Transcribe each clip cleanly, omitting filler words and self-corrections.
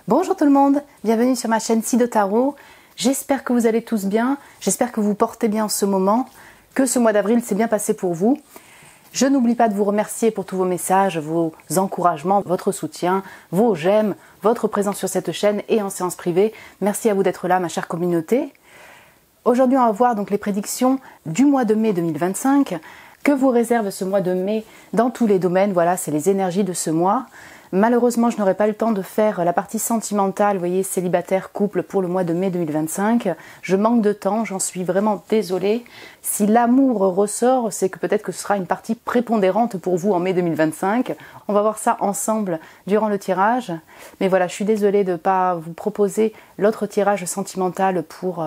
Bonjour tout le monde, bienvenue sur ma chaîne Sido Tarot. J'espère que vous allez tous bien, j'espère que vous portez bien en ce moment, que ce mois d'avril s'est bien passé pour vous. Je n'oublie pas de vous remercier pour tous vos messages, vos encouragements, votre soutien, vos j'aime, votre présence sur cette chaîne et en séance privée. Merci à vous d'être là, ma chère communauté. Aujourd'hui, on va voir donc les prédictions du mois de mai 2025. Que vous réserve ce mois de mai dans tous les domaines? Voilà, c'est les énergies de ce mois. Malheureusement, je n'aurai pas le temps de faire la partie sentimentale, vous voyez, célibataire, couple pour le mois de mai 2025. Je manque de temps, j'en suis vraiment désolée. Si l'amour ressort, c'est que peut-être que ce sera une partie prépondérante pour vous en mai 2025. On va voir ça ensemble durant le tirage. Mais voilà, je suis désolée de ne pas vous proposer l'autre tirage sentimental pour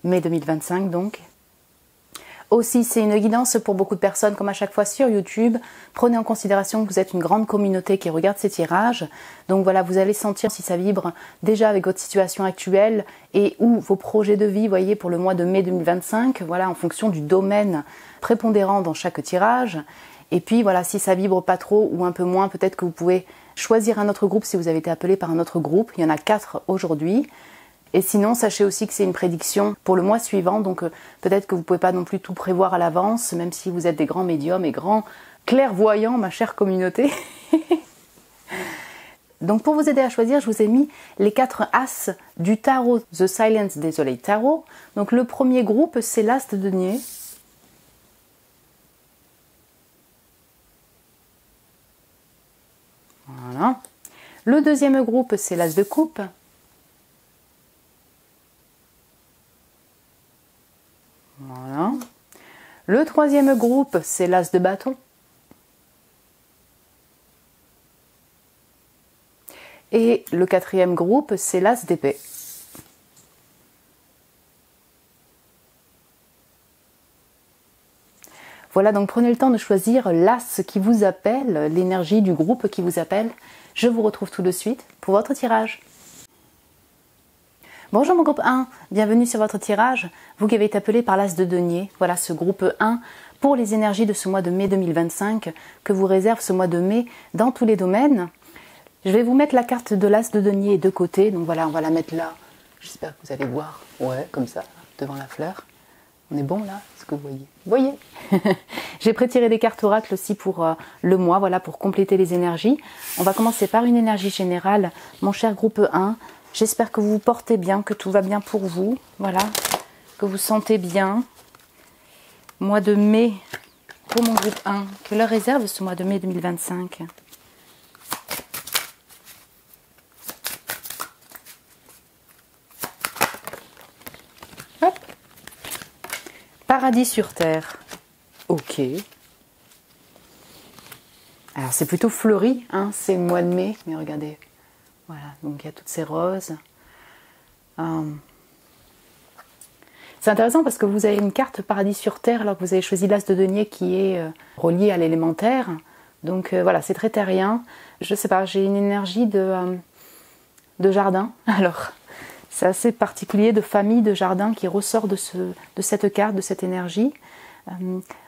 mai 2025 donc. Aussi, c'est une guidance pour beaucoup de personnes, comme à chaque fois sur YouTube. Prenez en considération que vous êtes une grande communauté qui regarde ces tirages. Donc voilà, vous allez sentir si ça vibre déjà avec votre situation actuelle et ou vos projets de vie, voyez, pour le mois de mai 2025. Voilà, en fonction du domaine prépondérant dans chaque tirage. Et puis voilà, si ça vibre pas trop ou un peu moins, peut-être que vous pouvez choisir un autre groupe si vous avez été appelé par un autre groupe. Il y en a 4 aujourd'hui. Et sinon, sachez aussi que c'est une prédiction pour le mois suivant, donc peut-être que vous ne pouvez pas non plus tout prévoir à l'avance, même si vous êtes des grands médiums et grands clairvoyants, ma chère communauté. Donc pour vous aider à choisir, je vous ai mis les 4 As du tarot The Silence des Soleils Tarot. Donc le premier groupe, c'est l'As de denier. Voilà. Le deuxième groupe, c'est l'As de coupe. Voilà. Le troisième groupe, c'est l'As de bâton. Et le quatrième groupe, c'est l'As d'épée. Voilà, donc prenez le temps de choisir l'As qui vous appelle, l'énergie du groupe qui vous appelle. Je vous retrouve tout de suite pour votre tirage. Bonjour mon groupe 1, bienvenue sur votre tirage, vous qui avez été appelé par l'As de denier. Voilà ce groupe 1 pour les énergies de ce mois de mai 2025 que vous réserve ce mois de mai dans tous les domaines. Je vais vous mettre la carte de l'As de denier de côté, donc voilà, on va la mettre là. J'espère que vous allez voir, ouais, comme ça, devant la fleur. On est bon là, est-ce que vous voyez? Vous voyez. J'ai prétiré des cartes oracles aussi pour le mois, voilà, pour compléter les énergies. On va commencer par une énergie générale, mon cher groupe 1. J'espère que vous vous portez bien, que tout va bien pour vous, voilà, que vous sentez bien. Mois de mai pour mon groupe 1, que leur réserve ce mois de mai 2025. Hop. Paradis sur terre. Ok. Alors c'est plutôt fleuri, hein, c'est le mois de mai, mais regardez. Voilà, donc il y a toutes ces roses. C'est intéressant parce que vous avez une carte paradis sur terre alors que vous avez choisi l'As de denier qui est relié à l'élémentaire. Donc voilà, c'est très terrien. Je sais pas, j'ai une énergie de jardin. Alors, c'est assez particulier, de famille, de jardin qui ressort de cette carte, de cette énergie.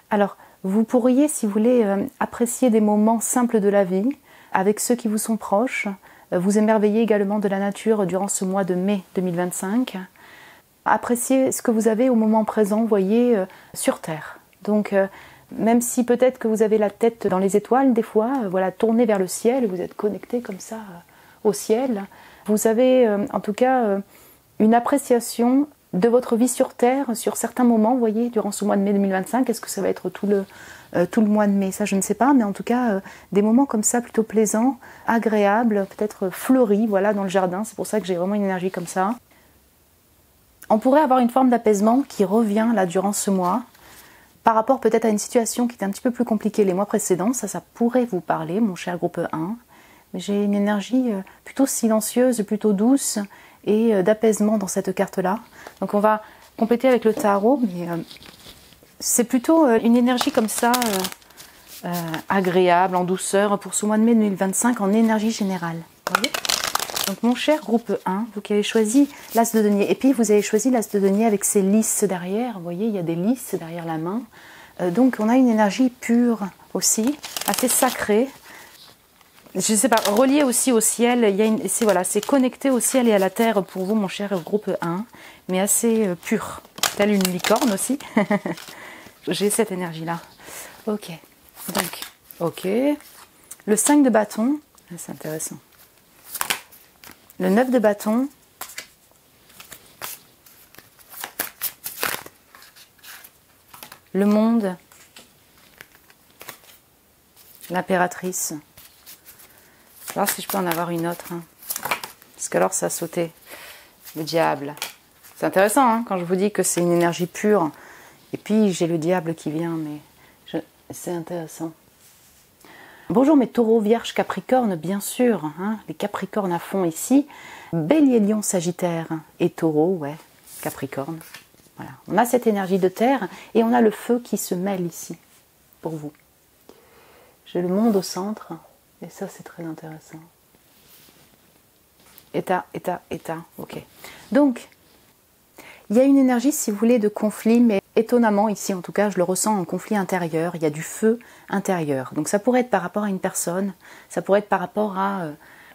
Alors, vous pourriez, si vous voulez, apprécier des moments simples de la vie avec ceux qui vous sont proches. Vous émerveillez également de la nature durant ce mois de mai 2025. Appréciez ce que vous avez au moment présent, voyez, sur Terre. Donc, même si peut-être que vous avez la tête dans les étoiles, des fois, voilà, tournez vers le ciel, vous êtes connecté comme ça au ciel. Vous avez en tout cas une appréciation de votre vie sur Terre, sur certains moments, voyez, durant ce mois de mai 2025. Est-ce que ça va être tout le mois de mai, ça je ne sais pas, mais en tout cas des moments comme ça plutôt plaisants, agréables, peut-être fleuris, voilà, dans le jardin. C'est pour ça que j'ai vraiment une énergie comme ça. On pourrait avoir une forme d'apaisement qui revient là durant ce mois, par rapport peut-être à une situation qui était un petit peu plus compliquée les mois précédents. Ça pourrait vous parler, mon cher groupe 1. Mais j'ai une énergie plutôt silencieuse, plutôt douce et d'apaisement dans cette carte-là. Donc on va compléter avec le tarot, mais c'est plutôt une énergie comme ça, agréable, en douceur, pour ce mois de mai 2025, en énergie générale. Vous voyez ? Donc mon cher groupe 1, vous qui avez choisi l'As de denier, et puis vous avez choisi l'As de denier avec ses lys derrière, vous voyez, il y a des lys derrière la main. Donc on a une énergie pure aussi, assez sacrée. je sais pas, relié aussi au ciel, c'est voilà, c'est connecté au ciel et à la terre pour vous, mon cher groupe 1, mais assez pur, telle une licorne aussi. J'ai cette énergie-là. Ok, donc, ok. Le 5 de bâton, c'est intéressant. Le 9 de bâton. Le monde. L'impératrice. Je vais voir si je peux en avoir une autre. Hein. Parce qu'alors ça a sauté. Le diable. C'est intéressant hein, quand je vous dis que c'est une énergie pure. Et puis j'ai le diable qui vient, mais c'est intéressant. Bonjour mes taureaux, vierges, capricornes, bien sûr. Hein, les capricornes à fond ici. Bélier, lion, sagittaire et taureau, ouais, capricorne. Voilà. On a cette énergie de terre et on a le feu qui se mêle ici, pour vous. J'ai le monde au centre, et ça c'est très intéressant. État, ok. Donc, il y a une énergie, si vous voulez, de conflit, mais étonnamment, ici en tout cas, je le ressens en conflit intérieur, il y a du feu intérieur. Donc ça pourrait être par rapport à une personne, ça pourrait être par rapport à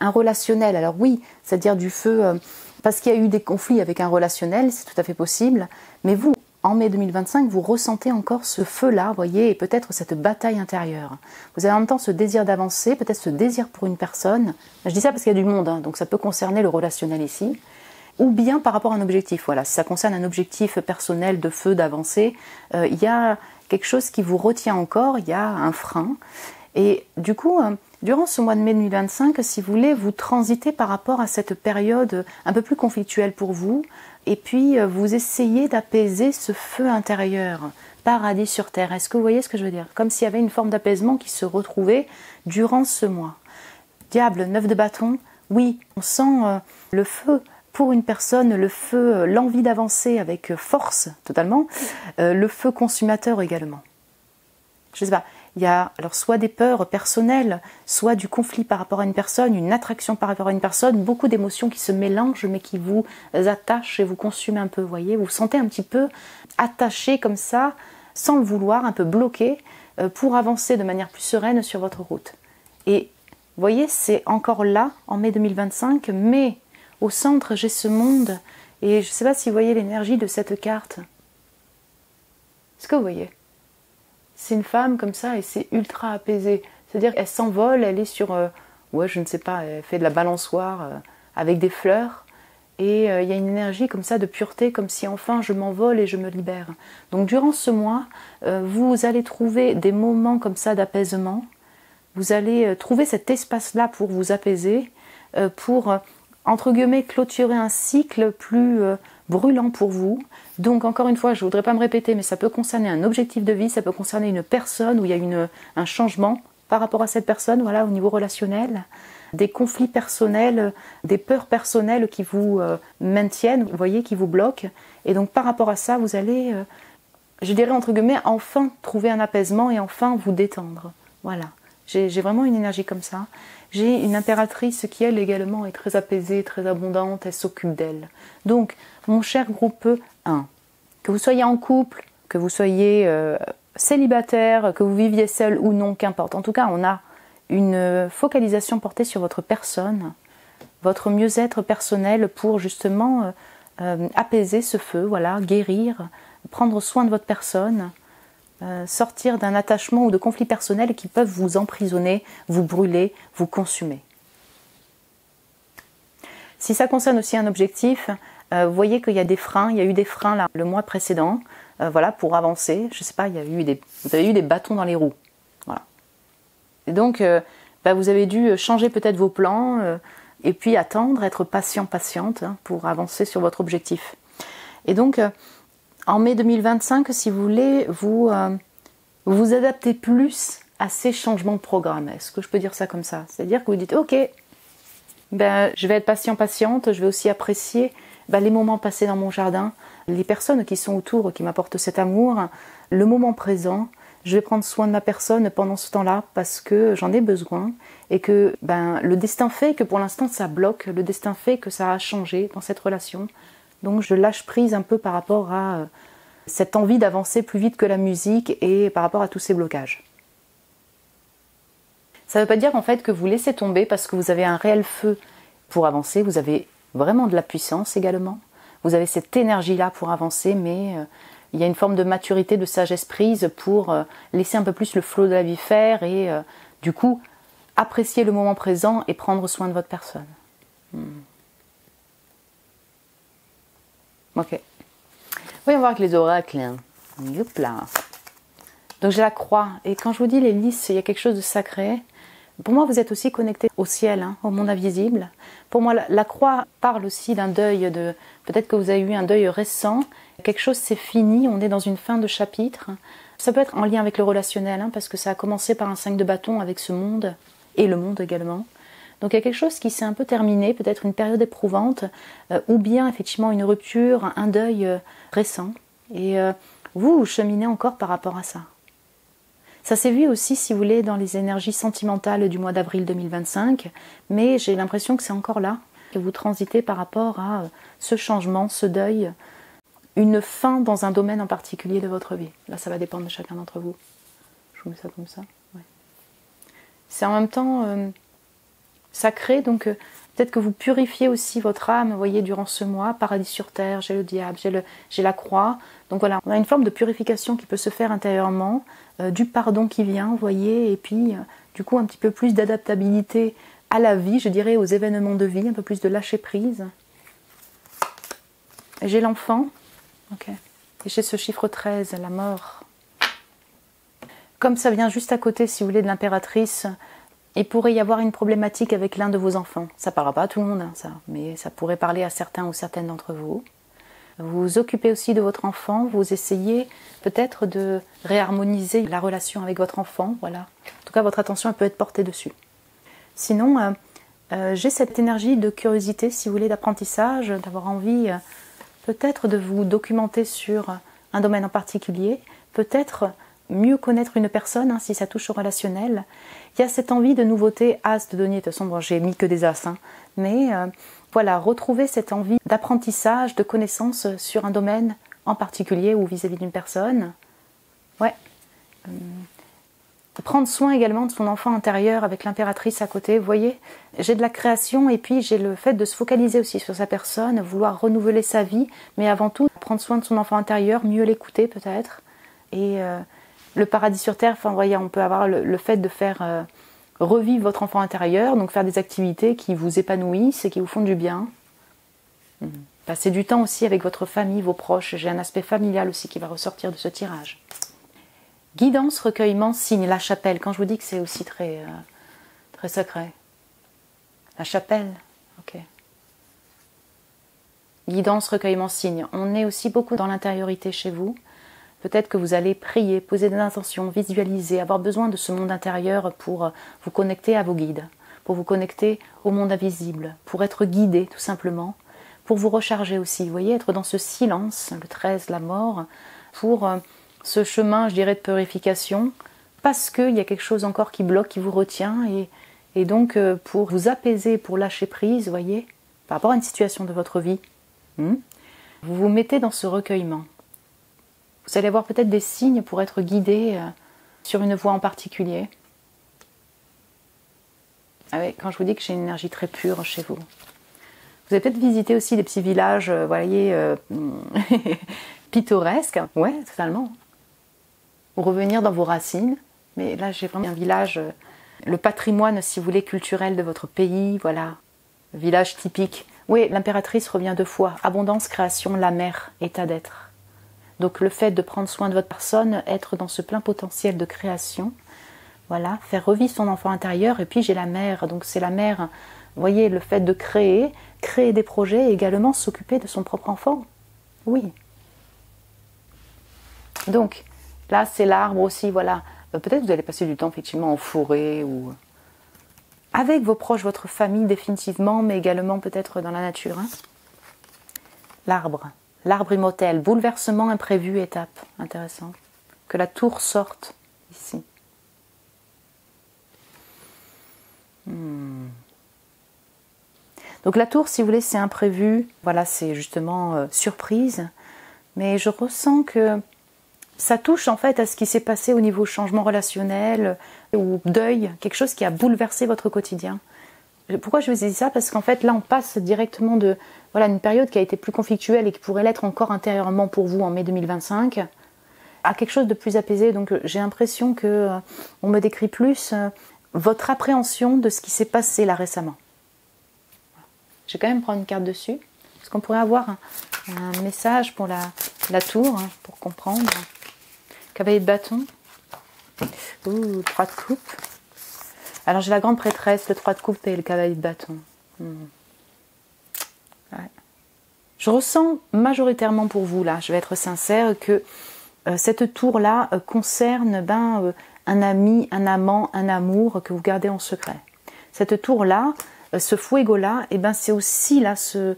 un relationnel. Alors oui, c'est-à-dire du feu, parce qu'il y a eu des conflits avec un relationnel, c'est tout à fait possible, mais vous, en mai 2025, vous ressentez encore ce feu-là, voyez, et peut-être cette bataille intérieure. Vous avez en même temps ce désir d'avancer, peut-être ce désir pour une personne. Je dis ça parce qu'il y a du monde, hein, donc ça peut concerner le relationnel ici. Ou bien par rapport à un objectif. Voilà, si ça concerne un objectif personnel de feu, d'avancer, il y a quelque chose qui vous retient encore, il y a un frein. Et du coup, durant ce mois de mai 2025, si vous voulez, vous transitez par rapport à cette période un peu plus conflictuelle pour vous, et puis vous essayez d'apaiser ce feu intérieur, paradis sur terre. Est-ce que vous voyez ce que je veux dire? Comme s'il y avait une forme d'apaisement qui se retrouvait durant ce mois. Diable, 9 de bâton, oui, on sent le feu pour une personne, le feu, l'envie d'avancer avec force, totalement, le feu consumateur également. Je sais pas, il y a alors soit des peurs personnelles, soit du conflit par rapport à une personne, une attraction par rapport à une personne, beaucoup d'émotions qui se mélangent mais qui vous attachent et vous consument un peu, vous voyez, vous vous sentez un petit peu attaché comme ça, sans le vouloir, un peu bloqué, pour avancer de manière plus sereine sur votre route. Et vous voyez, c'est encore là, en mai 2025, mais au centre, j'ai ce monde, et je ne sais pas si vous voyez l'énergie de cette carte. Est-ce que vous voyez? C'est une femme comme ça, et c'est ultra apaisé. C'est-à-dire qu'elle s'envole, elle est sur, ouais, je ne sais pas, elle fait de la balançoire avec des fleurs, et il y a une énergie comme ça de pureté, comme si enfin je m'envole et je me libère. Donc durant ce mois, vous allez trouver des moments comme ça d'apaisement, vous allez trouver cet espace-là pour vous apaiser, pour entre guillemets, clôturer un cycle plus brûlant pour vous. Donc, encore une fois, je ne voudrais pas me répéter, mais ça peut concerner un objectif de vie, ça peut concerner une personne où il y a un changement par rapport à cette personne, voilà, au niveau relationnel, des conflits personnels, des peurs personnelles qui vous maintiennent, vous voyez, qui vous bloquent. Et donc, par rapport à ça, vous allez, je dirais, entre guillemets, enfin trouver un apaisement et enfin vous détendre. Voilà. J'ai vraiment une énergie comme ça. J'ai une impératrice qui, elle, également, est très apaisée, très abondante, elle s'occupe d'elle. Donc, mon cher groupe 1, que vous soyez en couple, que vous soyez célibataire, que vous viviez seul ou non, qu'importe. En tout cas, on a une focalisation portée sur votre personne, votre mieux-être personnel pour justement apaiser ce feu, voilà, guérir, prendre soin de votre personne, sortir d'un attachement ou de conflits personnels qui peuvent vous emprisonner, vous brûler, vous consumer. Si ça concerne aussi un objectif, vous voyez qu'il y a des freins, il y a eu des freins là, le mois précédent, voilà, pour avancer. Je ne sais pas, vous avez eu des bâtons dans les roues. Voilà. Et donc, vous avez dû changer peut-être vos plans et puis attendre, être patient, patiente pour avancer sur votre objectif. Et donc, en mai 2025, si vous voulez, vous vous adaptez plus à ces changements de programme. Est-ce que je peux dire ça comme ça? C'est-à-dire que vous dites, ok, je vais être patiente, je vais aussi apprécier les moments passés dans mon jardin, les personnes qui sont autour, qui m'apportent cet amour, le moment présent. Je vais prendre soin de ma personne pendant ce temps-là parce que j'en ai besoin et que le destin fait que pour l'instant ça bloque, le destin fait que ça a changé dans cette relation. Donc je lâche prise un peu par rapport à cette envie d'avancer plus vite que la musique et par rapport à tous ces blocages. Ça ne veut pas dire en fait que vous laissez tomber parce que vous avez un réel feu pour avancer, vous avez vraiment de la puissance également, vous avez cette énergie-là pour avancer, mais il y a une forme de maturité, de sagesse prise pour laisser un peu plus le flot de la vie faire et du coup apprécier le moment présent et prendre soin de votre personne. Ok. Voyons voir avec les oracles. Youp là. Donc j'ai la croix. Et quand je vous dis les lys, il y a quelque chose de sacré. Pour moi, vous êtes aussi connecté au ciel, au monde invisible. Pour moi, la croix parle aussi d'un deuil. Peut-être que vous avez eu un deuil récent. Quelque chose c'est fini, on est dans une fin de chapitre. Ça peut être en lien avec le relationnel, parce que ça a commencé par un 5 de bâton avec ce monde, et le monde également. Donc il y a quelque chose qui s'est un peu terminé, peut-être une période éprouvante, ou bien effectivement une rupture, un deuil récent. Et vous cheminez encore par rapport à ça. Ça s'est vu aussi, si vous voulez, dans les énergies sentimentales du mois d'avril 2025, mais j'ai l'impression que c'est encore là, que vous transitez par rapport à ce changement, ce deuil, une fin dans un domaine en particulier de votre vie. Là, ça va dépendre de chacun d'entre vous. Je vous mets ça comme ça. Ouais. C'est en même temps sacré, donc peut-être que vous purifiez aussi votre âme, vous voyez, durant ce mois, paradis sur terre, j'ai le diable, j'ai la croix. Donc voilà, on a une forme de purification qui peut se faire intérieurement, du pardon qui vient, vous voyez, et puis du coup un petit peu plus d'adaptabilité à la vie, je dirais, aux événements de vie, un peu plus de lâcher prise. J'ai l'enfant, ok, et j'ai ce chiffre 13, la mort. Comme ça vient juste à côté, si vous voulez, de l'impératrice, il pourrait y avoir une problématique avec l'un de vos enfants. Ça ne parlera pas à tout le monde, ça, mais ça pourrait parler à certains ou certaines d'entre vous. Vous vous occupez aussi de votre enfant, vous essayez peut-être de réharmoniser la relation avec votre enfant, voilà. En tout cas, votre attention elle peut être portée dessus. Sinon, j'ai cette énergie de curiosité, si vous voulez, d'apprentissage, d'avoir envie peut-être de vous documenter sur un domaine en particulier, peut-être mieux connaître une personne, si ça touche au relationnel. Il y a cette envie de nouveauté, as de denier, de toute façon, bon, j'ai mis que des as, mais voilà, retrouver cette envie d'apprentissage, de connaissance sur un domaine en particulier ou vis-à-vis d'une personne. Ouais. Prendre soin également de son enfant intérieur avec l'impératrice à côté, vous voyez, j'ai de la création et puis j'ai le fait de se focaliser aussi sur sa personne, vouloir renouveler sa vie, mais avant tout, prendre soin de son enfant intérieur, mieux l'écouter peut-être, et le paradis sur terre, enfin, vous voyez, on peut avoir le fait de faire revivre votre enfant intérieur, donc faire des activités qui vous épanouissent et qui vous font du bien. Passez du temps aussi avec votre famille, vos proches, j'ai un aspect familial aussi qui va ressortir de ce tirage. Guidance, recueillement, signe, la chapelle. Quand je vous dis que c'est aussi très sacré. La chapelle, ok. Guidance, recueillement, signe. On est aussi beaucoup dans l'intériorité chez vous. Peut-être que vous allez prier, poser des intentions, visualiser, avoir besoin de ce monde intérieur pour vous connecter à vos guides, pour vous connecter au monde invisible, pour être guidé tout simplement, pour vous recharger aussi. Vous voyez, être dans ce silence, le 13, la mort, pour ce chemin, je dirais, de purification, parce qu'il y a quelque chose encore qui bloque, qui vous retient, et donc pour vous apaiser, pour lâcher prise, vous voyez, par rapport à une situation de votre vie, vous vous mettez dans ce recueillement. Vous allez avoir peut-être des signes pour être guidé sur une voie en particulier. Ah oui, quand je vous dis que j'ai une énergie très pure chez vous. Vous avez peut-être visité aussi des petits villages, vous voyez, pittoresques. Ouais, totalement. Ou revenir dans vos racines. Mais là, j'ai vraiment un village, le patrimoine, si vous voulez, culturel de votre pays, voilà. Village typique. Oui, l'impératrice revient 2 fois. Abondance, création, la mère, état d'être. Donc le fait de prendre soin de votre personne, être dans ce plein potentiel de création, voilà, faire revivre son enfant intérieur. Et puis j'ai la mère, donc c'est la mère, vous voyez, le fait de créer des projets et également s'occuper de son propre enfant. Oui. Donc là c'est l'arbre aussi, voilà. Peut-être que vous allez passer du temps effectivement en forêt ou avec vos proches, votre famille définitivement, mais également peut-être dans la nature. L'arbre. L'arbre immortel, bouleversement imprévu, étape. Intéressant. Que la tour sorte ici. Donc la tour, si vous voulez, c'est imprévu. Voilà, c'est justement surprise. Mais je ressens que ça touche en fait à ce qui s'est passé au niveau changement relationnel ou deuil, quelque chose qui a bouleversé votre quotidien. Pourquoi je vous ai dit ça? Parce qu'en fait là on passe directement de une période qui a été plus conflictuelle et qui pourrait l'être encore intérieurement pour vous en mai 2025 à quelque chose de plus apaisé. Donc j'ai l'impression que on me décrit plus votre appréhension de ce qui s'est passé là récemment. Je vais quand même prendre une carte dessus parce qu'on pourrait avoir un message pour la tour pour comprendre. Cavalier de bâton. Ouh, 3 de coupe. Alors j'ai la grande prêtresse, le 3 de coupe et le cavalier de bâton. Ouais. Je ressens majoritairement pour vous, là, je vais être sincère, que cette tour-là concerne un ami, un amant, un amour que vous gardez en secret. Cette tour-là, ce fuego-là, c'est aussi là ce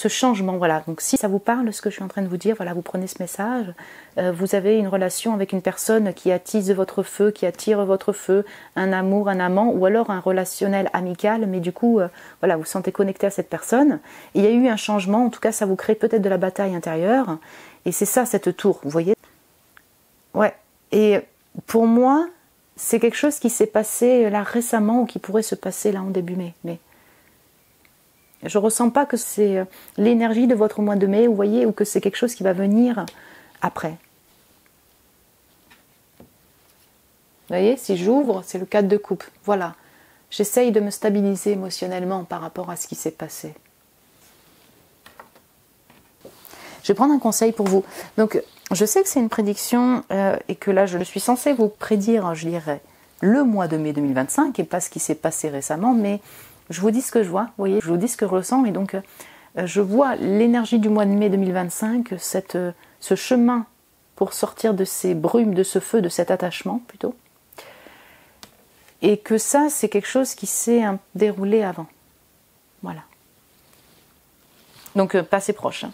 changement. Voilà. Donc si ça vous parle, ce que je suis en train de vous dire, voilà, vous prenez ce message, vous avez une relation avec une personne qui attise votre feu, qui attire votre feu, un amour, un amant, ou alors un relationnel amical, mais du coup, vous vous sentez connecté à cette personne. Il y a eu un changement, en tout cas ça vous crée peut-être de la bataille intérieure, et c'est ça cette tour, vous voyez? Ouais, et pour moi, c'est quelque chose qui s'est passé là récemment, ou qui pourrait se passer là en début mai, je ne ressens pas que c'est l'énergie de votre mois de mai, vous voyez, ou que c'est quelque chose qui va venir après. Vous voyez, si j'ouvre, c'est le 4 de coupe. Voilà. J'essaye de me stabiliser émotionnellement par rapport à ce qui s'est passé. Je vais prendre un conseil pour vous. Donc, je sais que c'est une prédiction et que là, je suis censée vous prédire, je dirais, le mois de mai 2025 et pas ce qui s'est passé récemment, mais je vous dis ce que je vois, vous voyez, je vous dis ce que je ressens, et donc je vois l'énergie du mois de mai 2025, ce chemin pour sortir de ces brumes, de ce feu, de cet attachement plutôt, et que ça, c'est quelque chose qui s'est déroulé avant. Voilà. Donc, passé proche.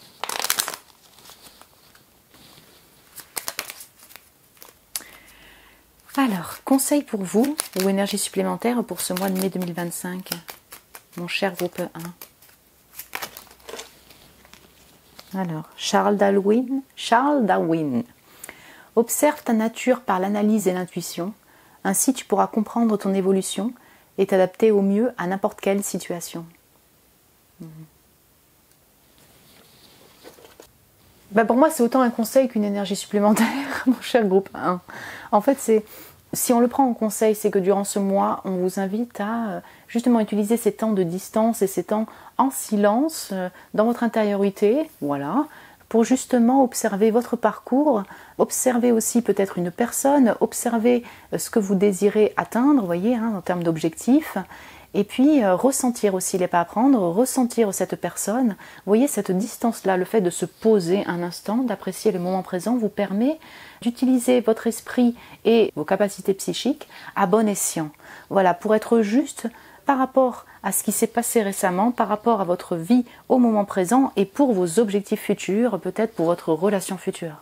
Alors, conseil pour vous, ou énergie supplémentaire pour ce mois de mai 2025, mon cher groupe 1. Alors, Charles Darwin. Observe ta nature par l'analyse et l'intuition, ainsi tu pourras comprendre ton évolution et t'adapter au mieux à n'importe quelle situation. Pour moi, c'est autant un conseil qu'une énergie supplémentaire, mon cher groupe 1. En fait, si on le prend en conseil, c'est que durant ce mois, on vous invite à justement utiliser ces temps de distance et ces temps en silence dans votre intériorité, voilà, pour justement observer votre parcours, observer aussi peut-être une personne, observer ce que vous désirez atteindre, vous voyez, en termes d'objectifs, et puis ressentir aussi les pas à prendre, ressentir cette personne. Vous voyez, cette distance-là, le fait de se poser un instant, d'apprécier le moment présent, vous permet d'utiliser votre esprit et vos capacités psychiques à bon escient. Voilà, pour être juste par rapport à ce qui s'est passé récemment, par rapport à votre vie au moment présent et pour vos objectifs futurs, peut-être pour votre relation future.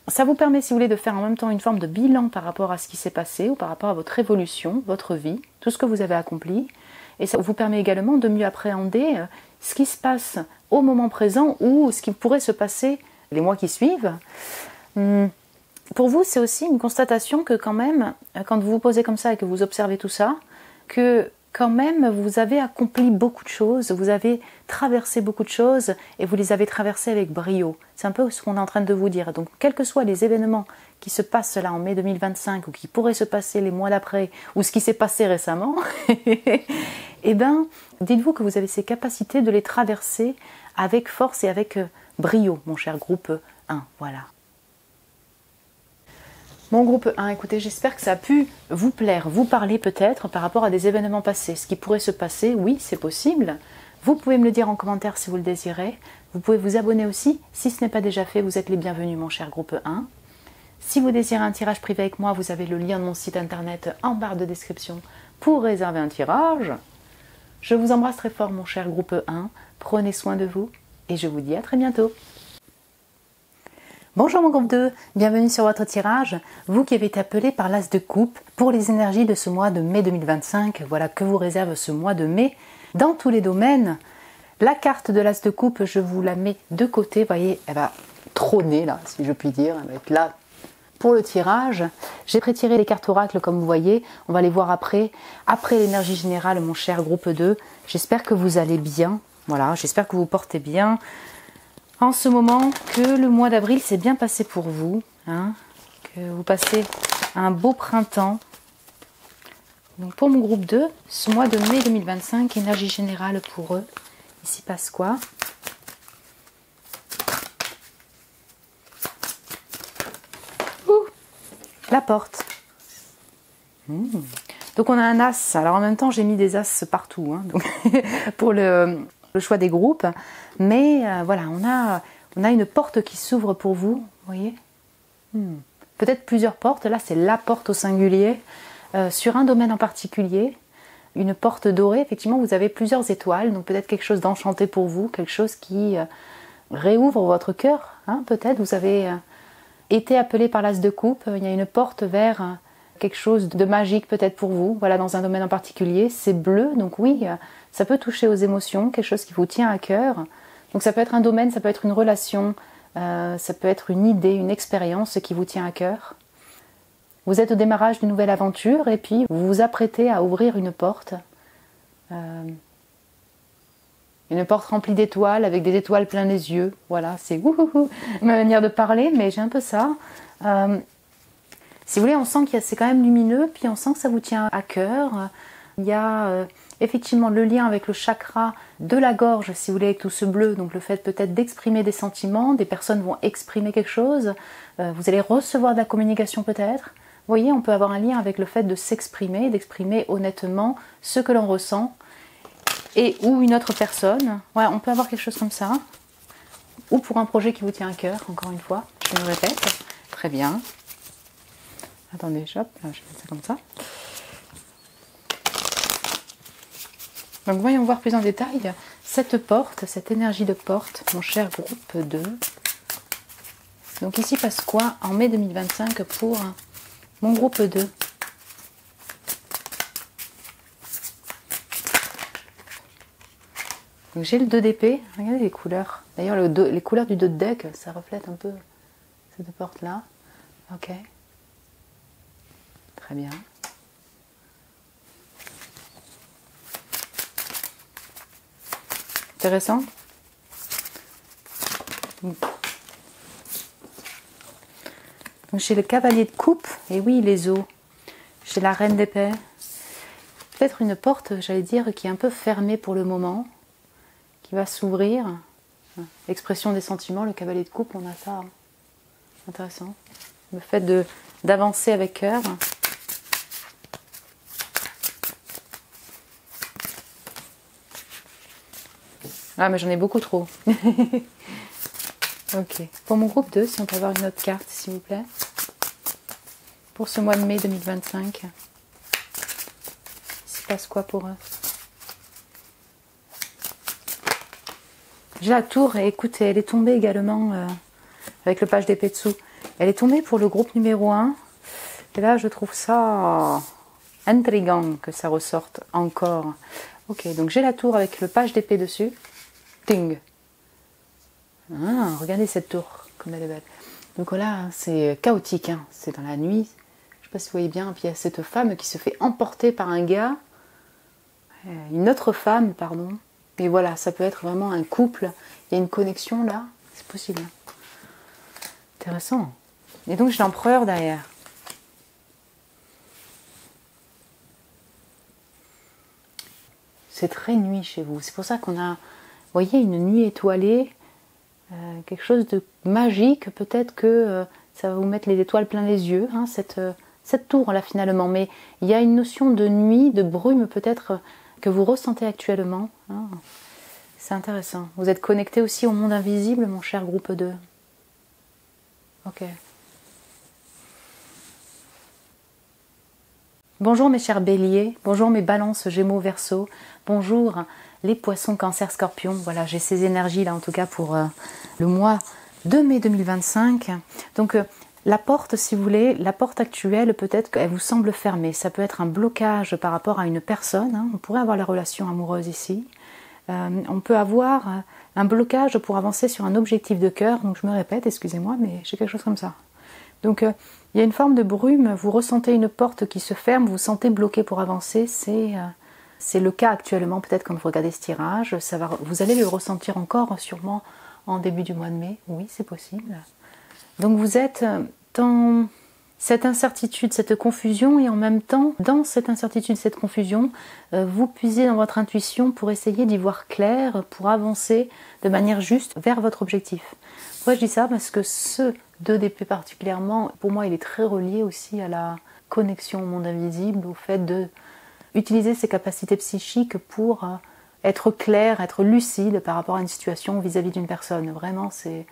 Ça vous permet, si vous voulez, de faire en même temps une forme de bilan par rapport à ce qui s'est passé ou par rapport à votre évolution, votre vie, tout ce que vous avez accompli. Et ça vous permet également de mieux appréhender ce qui se passe au moment présent ou ce qui pourrait se passer les mois qui suivent. Pour vous, c'est aussi une constatation que quand même, quand vous vous posez comme ça et que vous observez tout ça, que quand même vous avez accompli beaucoup de choses, vous avez traversé beaucoup de choses et vous les avez traversées avec brio. C'est un peu ce qu'on est en train de vous dire. Donc, quels que soient les événements qui se passent là en mai 2025 ou qui pourraient se passer les mois d'après ou ce qui s'est passé récemment, dites-vous que vous avez ces capacités de les traverser avec force et avec brio, mon cher groupe 1. Voilà. Mon groupe 1, écoutez, j'espère que ça a pu vous plaire, vous parler peut-être par rapport à des événements passés. Ce qui pourrait se passer, oui, c'est possible. Vous pouvez me le dire en commentaire si vous le désirez. Vous pouvez vous abonner aussi. Si ce n'est pas déjà fait, vous êtes les bienvenus, mon cher groupe 1. Si vous désirez un tirage privé avec moi, vous avez le lien de mon site internet en barre de description pour réserver un tirage. Je vous embrasse très fort, mon cher groupe 1. Prenez soin de vous et je vous dis à très bientôt. Bonjour mon groupe 2, bienvenue sur votre tirage, vous qui avez été appelé par l'As de coupe pour les énergies de ce mois de mai 2025, voilà que vous réserve ce mois de mai dans tous les domaines. La carte de l'As de coupe, je vous la mets de côté, vous voyez, elle va trôner là, si je puis dire. Elle va être là pour le tirage. J'ai prétiré les cartes oracles comme vous voyez. On va les voir après. Après l'énergie générale, mon cher groupe 2. J'espère que vous allez bien. Voilà, j'espère que vous portez bien. En ce moment, que le mois d'avril s'est bien passé pour vous. Hein, que vous passez un beau printemps. Donc pour mon groupe 2, ce mois de mai 2025, énergie générale pour eux. Ici passe quoi? La porte. Donc on a un as. Alors en même temps j'ai mis des as partout hein, donc pour le choix des groupes. Mais voilà, on a une porte qui s'ouvre pour vous. Vous voyez peut-être plusieurs portes. Là c'est la porte au singulier. Sur un domaine en particulier. Une porte dorée. Effectivement vous avez plusieurs étoiles. Donc peut-être quelque chose d'enchanté pour vous. Quelque chose qui réouvre votre cœur. Hein, peut-être vous avez... été appelé par l'as de coupe, il y a une porte vers quelque chose de magique peut-être pour vous, voilà, dans un domaine en particulier, c'est bleu, donc oui, ça peut toucher aux émotions, quelque chose qui vous tient à cœur, donc ça peut être un domaine, ça peut être une relation, ça peut être une idée, une expérience qui vous tient à cœur. Vous êtes au démarrage d'une nouvelle aventure et puis vous vous apprêtez à ouvrir une porte remplie d'étoiles, avec des étoiles plein les yeux. Voilà, c'est ma manière de parler, mais j'ai un peu ça. Si vous voulez, on sent que c'est quand même lumineux, puis on sent que ça vous tient à cœur. Il y a effectivement le lien avec le chakra de la gorge, si vous voulez, avec tout ce bleu. Donc le fait peut-être d'exprimer des sentiments, des personnes vont exprimer quelque chose. Vous allez recevoir de la communication peut-être. Vous voyez, on peut avoir un lien avec le fait de s'exprimer, d'exprimer honnêtement ce que l'on ressent. Et ou une autre personne, ouais, on peut avoir quelque chose comme ça, ou pour un projet qui vous tient à cœur, encore une fois, je me répète, très bien. Attendez, hop, je vais mettre ça comme ça. Donc voyons voir plus en détail cette porte, cette énergie de porte, mon cher groupe 2. Donc ici passe quoi en mai 2025 pour mon groupe 2? Donc j'ai le 2 d'épée, regardez les couleurs. D'ailleurs les couleurs du 2 de deck, ça reflète un peu ces deux portes là. Ok. Très bien. Intéressant. Donc j'ai le cavalier de coupe, et oui les os. J'ai la reine d'épée. Peut-être une porte, j'allais dire, qui est un peu fermée pour le moment. Qui va s'ouvrir. L'expression des sentiments, le cavalier de coupe, on a ça. Intéressant. Le fait d'avancer avec cœur. Ah, mais j'en ai beaucoup trop. Ok. Pour mon groupe 2, si on peut avoir une autre carte, s'il vous plaît. Pour ce mois de mai 2025. Il se passe quoi pour eux? J'ai la tour et écoutez, elle est tombée également avec le page d'épée dessous. Elle est tombée pour le groupe numéro 1. Et là, je trouve ça intriguant que ça ressorte encore. Ok, donc j'ai la tour avec le page d'épée dessus. Ting. Ah, regardez cette tour, comme elle est belle. Donc là, c'est chaotique, hein. C'est dans la nuit. Je ne sais pas si vous voyez bien. Puis il y a cette femme qui se fait emporter par un gars. Une autre femme, pardon. Et voilà, ça peut être vraiment un couple. Il y a une connexion là. C'est possible. Intéressant. Et donc j'ai l'empereur derrière. C'est très nuit chez vous. C'est pour ça qu'on a, vous voyez, une nuit étoilée. Quelque chose de magique. Peut-être que ça va vous mettre les étoiles plein les yeux. Hein, cette tour là finalement. Mais il y a une notion de nuit, de brume peut-être que vous ressentez actuellement. Ah, c'est intéressant. Vous êtes connecté aussi au monde invisible, mon cher groupe 2. Ok. Bonjour mes chers béliers, bonjour mes balances, gémeaux, verseaux, bonjour les poissons, cancer, scorpion. Voilà, j'ai ces énergies là en tout cas pour le mois de mai 2025. Donc la porte, si vous voulez, la porte actuelle, peut-être qu'elle vous semble fermée. Ça peut être un blocage par rapport à une personne. Hein. On pourrait avoir la relation amoureuse ici. On peut avoir un blocage pour avancer sur un objectif de cœur. Donc je me répète, excusez-moi, mais j'ai quelque chose comme ça. Donc il y a une forme de brume, vous ressentez une porte qui se ferme, vous vous sentez bloqué pour avancer. C'est le cas actuellement, peut-être quand vous regardez ce tirage. Vous allez le ressentir encore sûrement en début du mois de mai. Oui, c'est possible. Donc vous êtes dans cette incertitude, cette confusion, et en même temps, dans cette incertitude, cette confusion, vous puisez dans votre intuition pour essayer d'y voir clair, pour avancer de manière juste vers votre objectif. Pourquoi je dis ça? Parce que ce 2 d'épée particulièrement, pour moi, il est très relié aussi à la connexion au monde invisible, au fait de utiliser ses capacités psychiques pour être clair, être lucide par rapport à une situation vis-à-vis d'une personne. Vraiment, c'est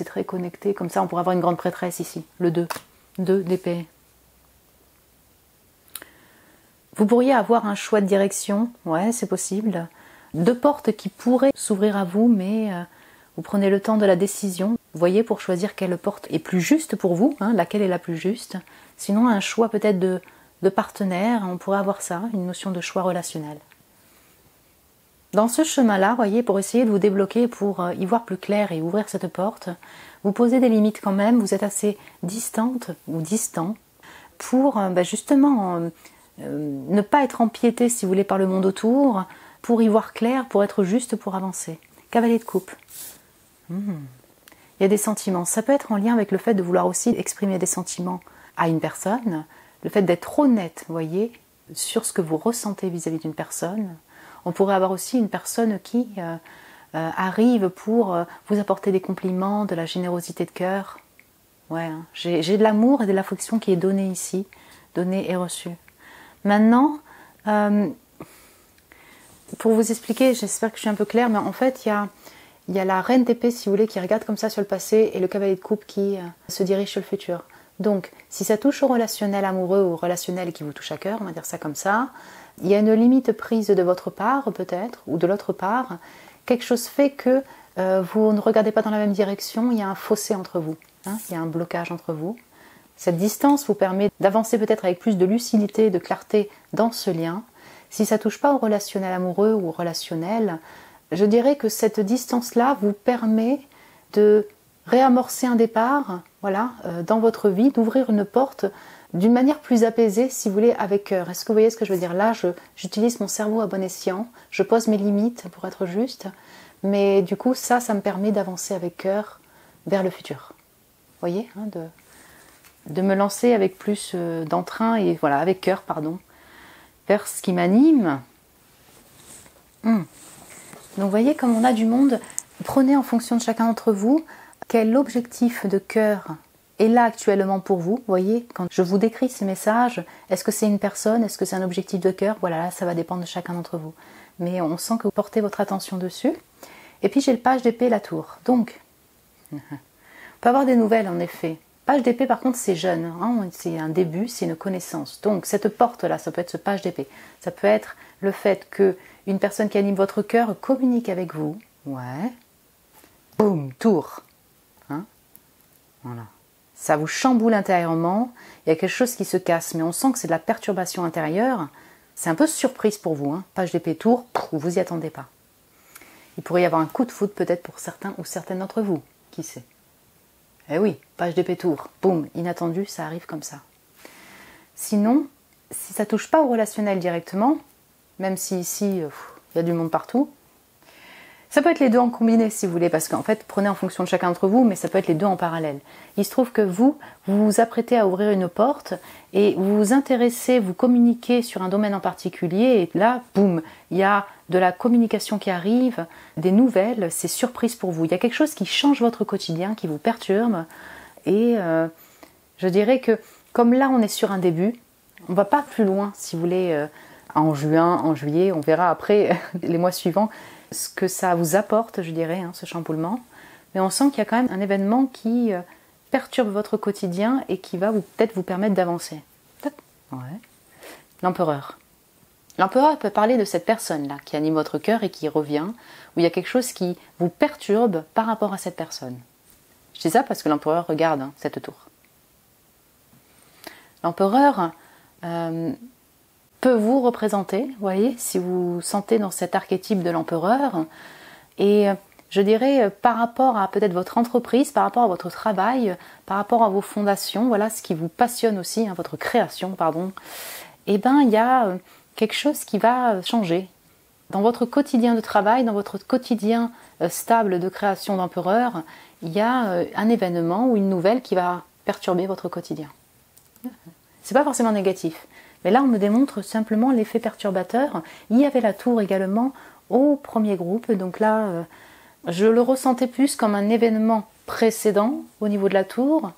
très connecté. Comme ça, on pourrait avoir une grande prêtresse ici, le 2 d'épée. Vous pourriez avoir un choix de direction, ouais, c'est possible. 2 portes qui pourraient s'ouvrir à vous, mais vous prenez le temps de la décision. Vous voyez, pour choisir quelle porte est plus juste pour vous, hein, laquelle est la plus juste. Sinon, un choix peut-être de partenaire, on pourrait avoir ça, une notion de choix relationnel. Dans ce chemin-là, voyez, pour essayer de vous débloquer, pour y voir plus clair et ouvrir cette porte, vous posez des limites quand même, vous êtes assez distante ou distant pour justement ne pas être empiété, si vous voulez, par le monde autour, pour y voir clair, pour être juste, pour avancer. Cavalier de coupe. Il y a des sentiments. Ça peut être en lien avec le fait de vouloir aussi exprimer des sentiments à une personne, le fait d'être honnête, voyez, sur ce que vous ressentez vis-à-vis d'une personne. On pourrait avoir aussi une personne qui arrive pour vous apporter des compliments, de la générosité de cœur. Ouais, hein. J'ai de l'amour et de l'affection qui est donné ici, donné et reçu. Maintenant, pour vous expliquer, j'espère que je suis un peu claire, mais en fait, il y a la reine d'épée, si vous voulez, qui regarde comme ça sur le passé, et le cavalier de coupe qui se dirige sur le futur. Donc, si ça touche au relationnel amoureux ou au relationnel qui vous touche à cœur, on va dire ça comme ça, il y a une limite prise de votre part, peut-être, ou de l'autre part. Quelque chose fait que vous ne regardez pas dans la même direction, il y a un fossé entre vous, hein, il y a un blocage entre vous. Cette distance vous permet d'avancer peut-être avec plus de lucidité, de clarté dans ce lien. Si ça ne touche pas au relationnel amoureux ou au relationnel, je dirais que cette distance-là vous permet de réamorcer un départ, voilà, dans votre vie, d'ouvrir une porte d'une manière plus apaisée, si vous voulez, avec cœur. Est-ce que vous voyez ce que je veux dire? Là, j'utilise mon cerveau à bon escient, je pose mes limites pour être juste, mais du coup, ça me permet d'avancer avec cœur vers le futur. Vous voyez, hein, de me lancer avec plus d'entrain et voilà, avec cœur, pardon, vers ce qui m'anime. Donc, vous voyez, comme on a du monde, prenez en fonction de chacun d'entre vous quel objectif de cœur est là actuellement pour vous. Vous voyez, quand je vous décris ces messages, est-ce que c'est une personne, est-ce que c'est un objectif de cœur? Voilà, là, ça va dépendre de chacun d'entre vous. Mais on sent que vous portez votre attention dessus. Et puis, j'ai le page d'épée, la tour. Donc, on peut avoir des nouvelles, en effet. Page d'épée, par contre, c'est jeune. Hein, c'est un début, c'est une connaissance. Donc, cette porte-là, ça peut être ce page d'épée. Ça peut être le fait qu'une personne qui anime votre cœur communique avec vous. Ouais. Boum, tour. Hein, voilà. Ça vous chamboule intérieurement, il y a quelque chose qui se casse, mais on sent que c'est de la perturbation intérieure. C'est un peu surprise pour vous, hein. Page d'épée tour, vous n'y attendez pas. Il pourrait y avoir un coup de foudre peut-être pour certains ou certaines d'entre vous, qui sait. Eh oui, page d'épée tour, boum, inattendu, ça arrive comme ça. Sinon, si ça ne touche pas au relationnel directement, même si ici, il y a du monde partout, ça peut être les deux en combiné si vous voulez, parce qu'en fait, prenez en fonction de chacun d'entre vous, mais ça peut être les deux en parallèle. Il se trouve que vous vous apprêtez à ouvrir une porte et vous vous intéressez, vous communiquez sur un domaine en particulier et là, boum, il y a de la communication qui arrive, des nouvelles, c'est surprise pour vous. Il y a quelque chose qui change votre quotidien, qui vous perturbe et je dirais que comme là, on est sur un début, on ne va pas plus loin si vous voulez en juin, en juillet, on verra après les mois suivants ce que ça vous apporte, je dirais, hein, ce chamboulement. Mais on sent qu'il y a quand même un événement qui perturbe votre quotidien et qui va peut-être vous permettre d'avancer. Ouais. L'empereur. L'empereur peut parler de cette personne-là qui anime votre cœur et qui revient, où il y a quelque chose qui vous perturbe par rapport à cette personne. Je dis ça parce que l'empereur regarde cette tour. L'empereur, peut vous représenter, vous voyez, si vous vous sentez dans cet archétype de l'empereur. Et je dirais par rapport à peut-être votre entreprise, par rapport à votre travail, par rapport à vos fondations, voilà ce qui vous passionne aussi, hein, votre création, pardon, et bien il y a quelque chose qui va changer. Dans votre quotidien de travail, dans votre quotidien stable de création d'empereur, il y a un événement ou une nouvelle qui va perturber votre quotidien. C'est pas forcément négatif, mais là on me démontre simplement l'effet perturbateur. Il y avait la tour également au premier groupe, donc là je le ressentais plus comme un événement précédent au niveau de la tour.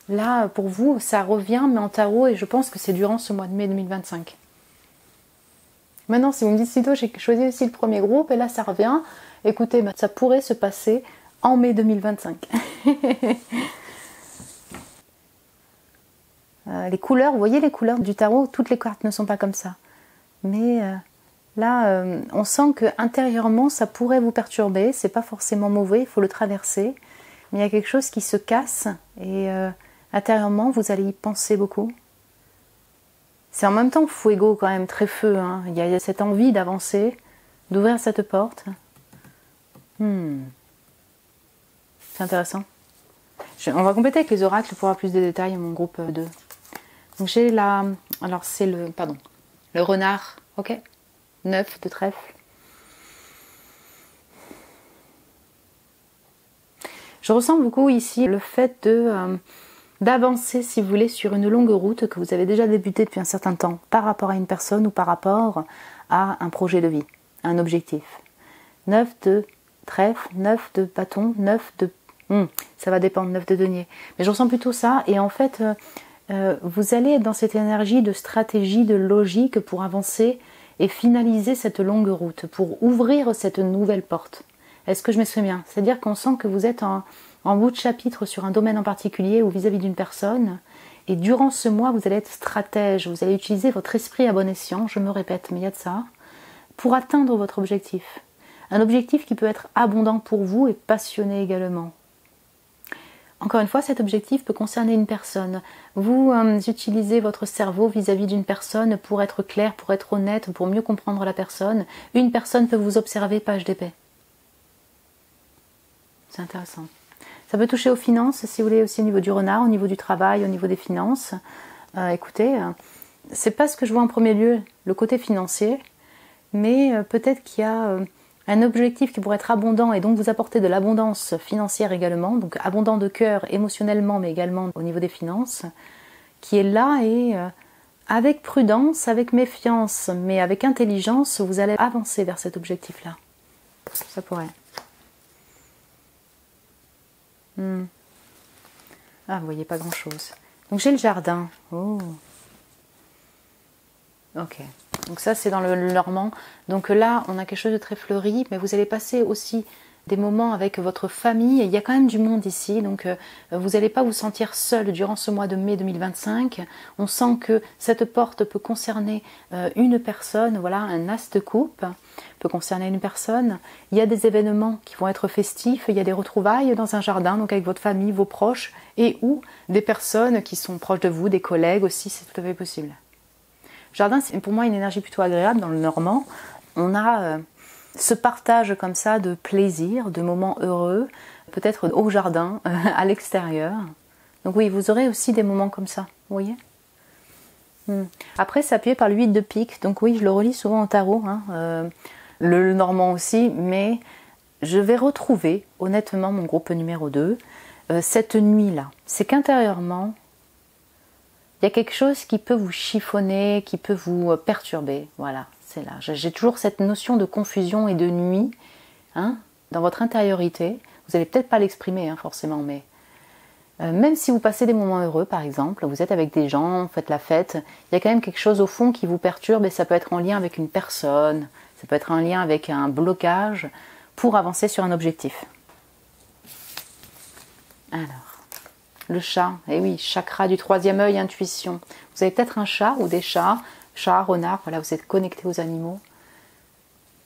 Là pour vous ça revient mais en tarot et je pense que c'est durant ce mois de mai 2025. Maintenant, si vous me dites sitôt, j'ai choisi aussi le premier groupe et là ça revient, écoutez, ça pourrait se passer en mai 2025. Les couleurs, vous voyez les couleurs du tarot, toutes les cartes ne sont pas comme ça. Mais là, on sent que intérieurement, ça pourrait vous perturber, c'est pas forcément mauvais, il faut le traverser. Mais il y a quelque chose qui se casse et intérieurement, vous allez y penser beaucoup. C'est en même temps fuego quand même, très feu. Hein. Il y a cette envie d'avancer, d'ouvrir cette porte. C'est intéressant. On va compléter avec les oracles pour avoir plus de détails, mon groupe 2. Donc j'ai la... Alors c'est le... Pardon. Le renard, ok. 9 de trèfle. Je ressens beaucoup ici le fait de... d'avancer, si vous voulez, sur une longue route que vous avez déjà débutée depuis un certain temps, par rapport à une personne ou par rapport à un projet de vie, un objectif. 9 de trèfle, 9 de bâton, 9 de... ça va dépendre, 9 de denier. Mais je ressens plutôt ça, et en fait, vous allez être dans cette énergie de stratégie, de logique pour avancer et finaliser cette longue route, pour ouvrir cette nouvelle porte. Est-ce que je m'exprime bien? C'est-à-dire qu'on sent que vous êtes en bout de chapitre sur un domaine en particulier ou vis-à-vis d'une personne. Et durant ce mois, vous allez être stratège, vous allez utiliser votre esprit à bon escient, je me répète, mais il y a de ça, pour atteindre votre objectif. Un objectif qui peut être abondant pour vous et passionné également. Encore une fois, cet objectif peut concerner une personne. Vous utilisez votre cerveau vis-à-vis d'une personne pour être clair, pour être honnête, pour mieux comprendre la personne. Une personne peut vous observer page d'épée. C'est intéressant. Ça peut toucher aux finances, si vous voulez, aussi au niveau du renard, au niveau du travail, au niveau des finances. Écoutez, c'est pas ce que je vois en premier lieu, le côté financier, mais peut-être qu'il y a un objectif qui pourrait être abondant et donc vous apporter de l'abondance financière également, donc abondant de cœur émotionnellement, mais également au niveau des finances, qui est là et avec prudence, avec méfiance, mais avec intelligence, vous allez avancer vers cet objectif-là. Ça pourrait. Ah, vous voyez pas grand-chose. Donc j'ai le jardin. Oh. Ok. Donc ça, c'est dans le normand. Donc là, on a quelque chose de très fleuri, mais vous allez passer aussi des moments avec votre famille. Il y a quand même du monde ici, donc vous n'allez pas vous sentir seul durant ce mois de mai 2025. On sent que cette porte peut concerner une personne, voilà, un as de coupe peut concerner une personne. Il y a des événements qui vont être festifs, il y a des retrouvailles dans un jardin, donc avec votre famille, vos proches, et ou des personnes qui sont proches de vous, des collègues aussi, c'est tout à fait possible. Jardin, c'est pour moi une énergie plutôt agréable dans le normand. On a ce partage comme ça de plaisir, de moments heureux, peut-être au jardin, à l'extérieur. Donc oui, vous aurez aussi des moments comme ça, vous voyez. Après, c'est appuyé par l'huile de pique, donc oui, je le relis souvent en tarot, hein, le normand aussi, mais je vais retrouver, honnêtement, mon groupe numéro 2, cette nuit-là. C'est qu'intérieurement, il y a quelque chose qui peut vous chiffonner, qui peut vous perturber, voilà. C'est là. J'ai toujours cette notion de confusion et de nuit, hein, dans votre intériorité. Vous n'allez peut-être pas l'exprimer, hein, forcément, mais même si vous passez des moments heureux, par exemple, vous êtes avec des gens, vous faites la fête, il y a quand même quelque chose au fond qui vous perturbe et ça peut être en lien avec une personne, ça peut être en lien avec un blocage pour avancer sur un objectif. Alors, le chat, eh oui, chakra du troisième œil, intuition. Vous avez peut-être un chat ou des chats, chat, renard, voilà, vous êtes connecté aux animaux.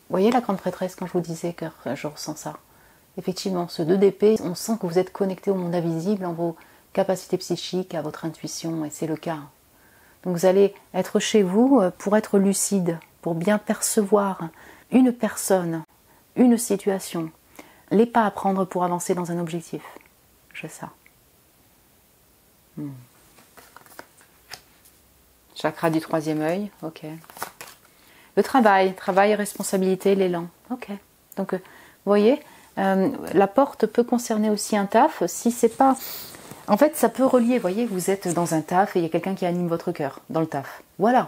Vous voyez la grande prêtresse quand je vous disais que je ressens ça. Effectivement, ce 2 d'épée, on sent que vous êtes connecté au monde invisible, en vos capacités psychiques, à votre intuition, et c'est le cas. Donc vous allez être chez vous pour être lucide, pour bien percevoir une personne, une situation, les pas à prendre pour avancer dans un objectif. J'ai ça. Chakra du troisième œil, ok. Le travail et responsabilité, l'élan, ok. Donc, vous voyez, la porte peut concerner aussi un taf, si c'est pas... En fait, ça peut relier, vous voyez, vous êtes dans un taf et il y a quelqu'un qui anime votre cœur dans le taf. Voilà.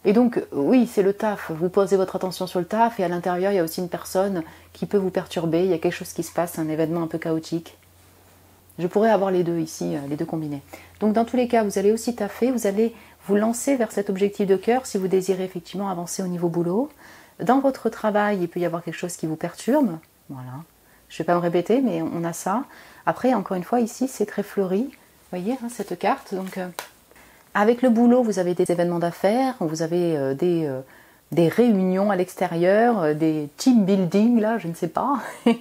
Et donc, oui, c'est le taf. Vous posez votre attention sur le taf et à l'intérieur, il y a aussi une personne qui peut vous perturber. Il y a quelque chose qui se passe, un événement un peu chaotique. Je pourrais avoir les deux ici, les deux combinés. Donc, dans tous les cas, vous allez aussi taffer. Vous allez vous lancer vers cet objectif de cœur si vous désirez effectivement avancer au niveau boulot. Dans votre travail, il peut y avoir quelque chose qui vous perturbe. Voilà. Je ne vais pas me répéter, mais on a ça. Après, encore une fois, ici, c'est très fleuri. Vous voyez, hein, cette carte. Donc, avec le boulot, vous avez des événements d'affaires, vous avez des réunions à l'extérieur, des team building, là, je ne sais pas. En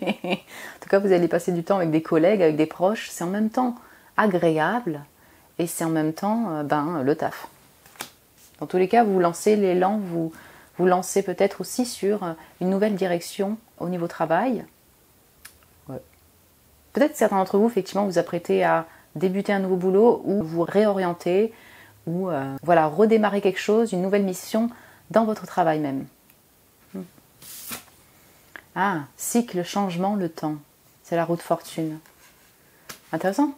tout cas, vous allez passer du temps avec des collègues, avec des proches. C'est en même temps agréable et c'est en même temps le taf. Dans tous les cas, vous lancez l'élan, vous lancez peut-être aussi sur une nouvelle direction au niveau travail. Ouais. Peut-être que certains d'entre vous, effectivement, vous apprêtez à débuter un nouveau boulot ou vous réorienter ou voilà, redémarrer quelque chose, une nouvelle mission dans votre travail même. Ah, cycle, changement, le temps. C'est la roue de fortune. Intéressant.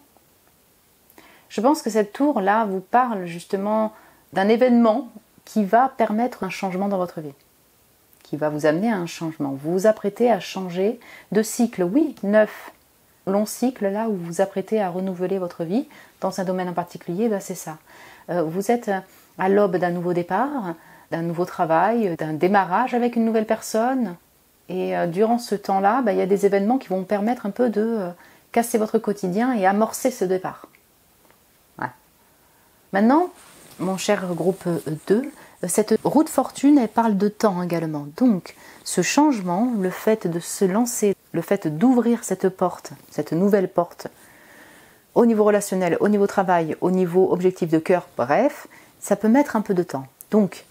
Je pense que cette tour-là vous parle justement d'un événement qui va permettre un changement dans votre vie. Qui va vous amener à un changement. Vous vous apprêtez à changer de cycle, oui, neuf. Long cycle, là où vous vous apprêtez à renouveler votre vie dans un domaine en particulier, ben c'est ça. Vous êtes à l'aube d'un nouveau départ, d'un nouveau travail, d'un démarrage avec une nouvelle personne. Et durant ce temps-là, il y a des événements qui vont vous permettre un peu de casser votre quotidien et amorcer ce départ. Ouais. Maintenant, mon cher groupe 2, cette roue de fortune, elle parle de temps également. Donc, ce changement, le fait de se lancer, le fait d'ouvrir cette porte, cette nouvelle porte, au niveau relationnel, au niveau travail, au niveau objectif de cœur, bref, ça peut mettre un peu de temps. Donc,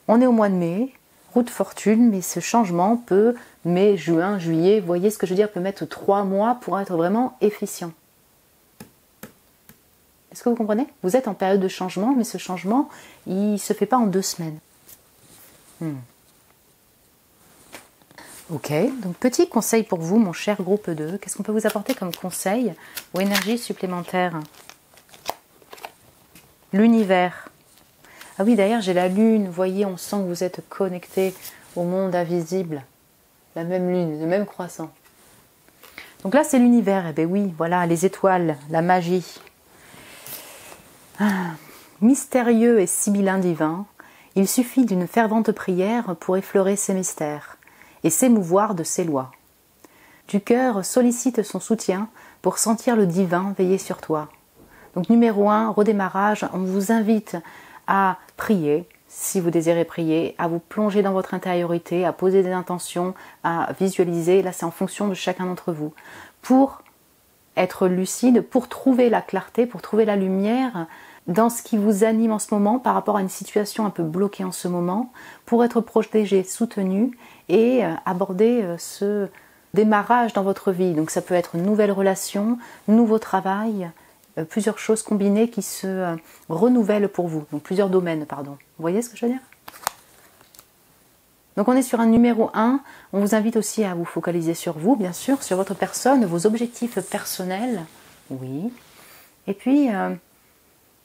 on est au mois de mai, roue de fortune, mais ce changement peut, mai, juin, juillet, vous voyez ce que je veux dire, peut mettre 3 mois pour être vraiment efficient. Est-ce que vous comprenez? Vous êtes en période de changement, mais ce changement, il ne se fait pas en 2 semaines. Ok, donc petit conseil pour vous, mon cher groupe 2. Qu'est-ce qu'on peut vous apporter comme conseil ou énergie supplémentaire? L'univers. Ah oui, d'ailleurs, j'ai la lune. Vous voyez, on sent que vous êtes connecté au monde invisible. La même lune, le même croissant. Donc là, c'est l'univers. Eh bien oui, voilà, les étoiles, la magie. Mystérieux et sibyllin divin, il suffit d'une fervente prière pour effleurer ces mystères et s'émouvoir de ses lois. Du cœur sollicite son soutien pour sentir le divin veiller sur toi. Donc numéro 1, redémarrage, on vous invite à prier, si vous désirez prier, à vous plonger dans votre intériorité, à poser des intentions, à visualiser, là c'est en fonction de chacun d'entre vous, pour être lucide, pour trouver la clarté, pour trouver la lumière dans ce qui vous anime en ce moment par rapport à une situation un peu bloquée en ce moment, pour être protégé, soutenu et aborder ce démarrage dans votre vie. Donc ça peut être une nouvelle relation, nouveau travail, plusieurs choses combinées qui se renouvellent pour vous. Donc plusieurs domaines, pardon. Vous voyez ce que je veux dire? Donc on est sur un numéro 1. On vous invite aussi à vous focaliser sur vous, bien sûr, sur votre personne, vos objectifs personnels. Oui. Et puis,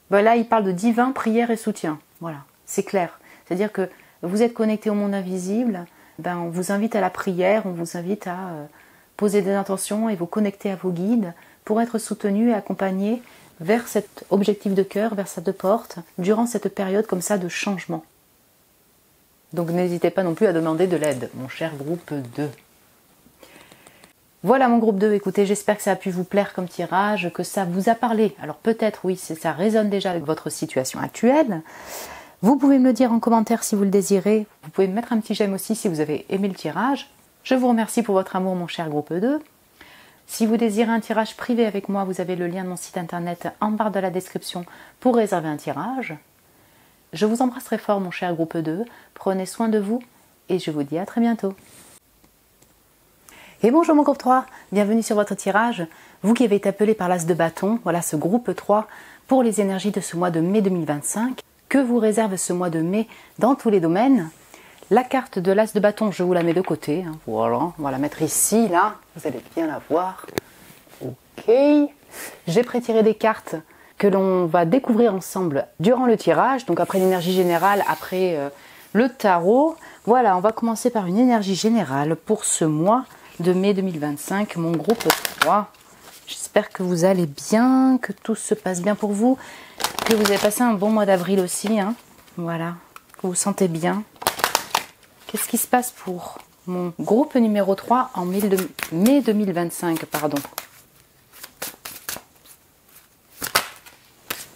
là, il parle de divin, prière et soutien. Voilà, c'est clair. C'est-à-dire que vous êtes connecté au monde invisible, on vous invite à la prière, on vous invite à poser des intentions et vous connecter à vos guides pour être soutenu et accompagné vers cet objectif de cœur, vers cette porte, durant cette période comme ça de changement. Donc n'hésitez pas non plus à demander de l'aide, mon cher groupe 2. Voilà mon groupe 2, écoutez, j'espère que ça a pu vous plaire comme tirage, que ça vous a parlé. Alors peut-être, oui, ça résonne déjà avec votre situation actuelle. Vous pouvez me le dire en commentaire si vous le désirez. Vous pouvez me mettre un petit j'aime aussi si vous avez aimé le tirage. Je vous remercie pour votre amour, mon cher groupe 2. Si vous désirez un tirage privé avec moi, vous avez le lien de mon site internet en barre de la description pour réserver un tirage. Je vous embrasse très fort mon cher groupe 2, prenez soin de vous et je vous dis à très bientôt. Et bonjour mon groupe 3, bienvenue sur votre tirage. Vous qui avez été appelé par l'As de bâton, voilà ce groupe 3 pour les énergies de ce mois de mai 2025. Que vous réserve ce mois de mai dans tous les domaines? La carte de l'As de bâton, je vous la mets de côté. Voilà, on va la mettre ici, là, vous allez bien la voir. Ok. J'ai prétiré des cartes que l'on va découvrir ensemble durant le tirage, donc après l'énergie générale, après le tarot. Voilà, on va commencer par une énergie générale pour ce mois de mai 2025, mon groupe 3. J'espère que vous allez bien, que tout se passe bien pour vous, que vous avez passé un bon mois d'avril aussi, hein. Voilà, que vous vous sentez bien. Qu'est-ce qui se passe pour mon groupe numéro 3 en mai 2025, pardon.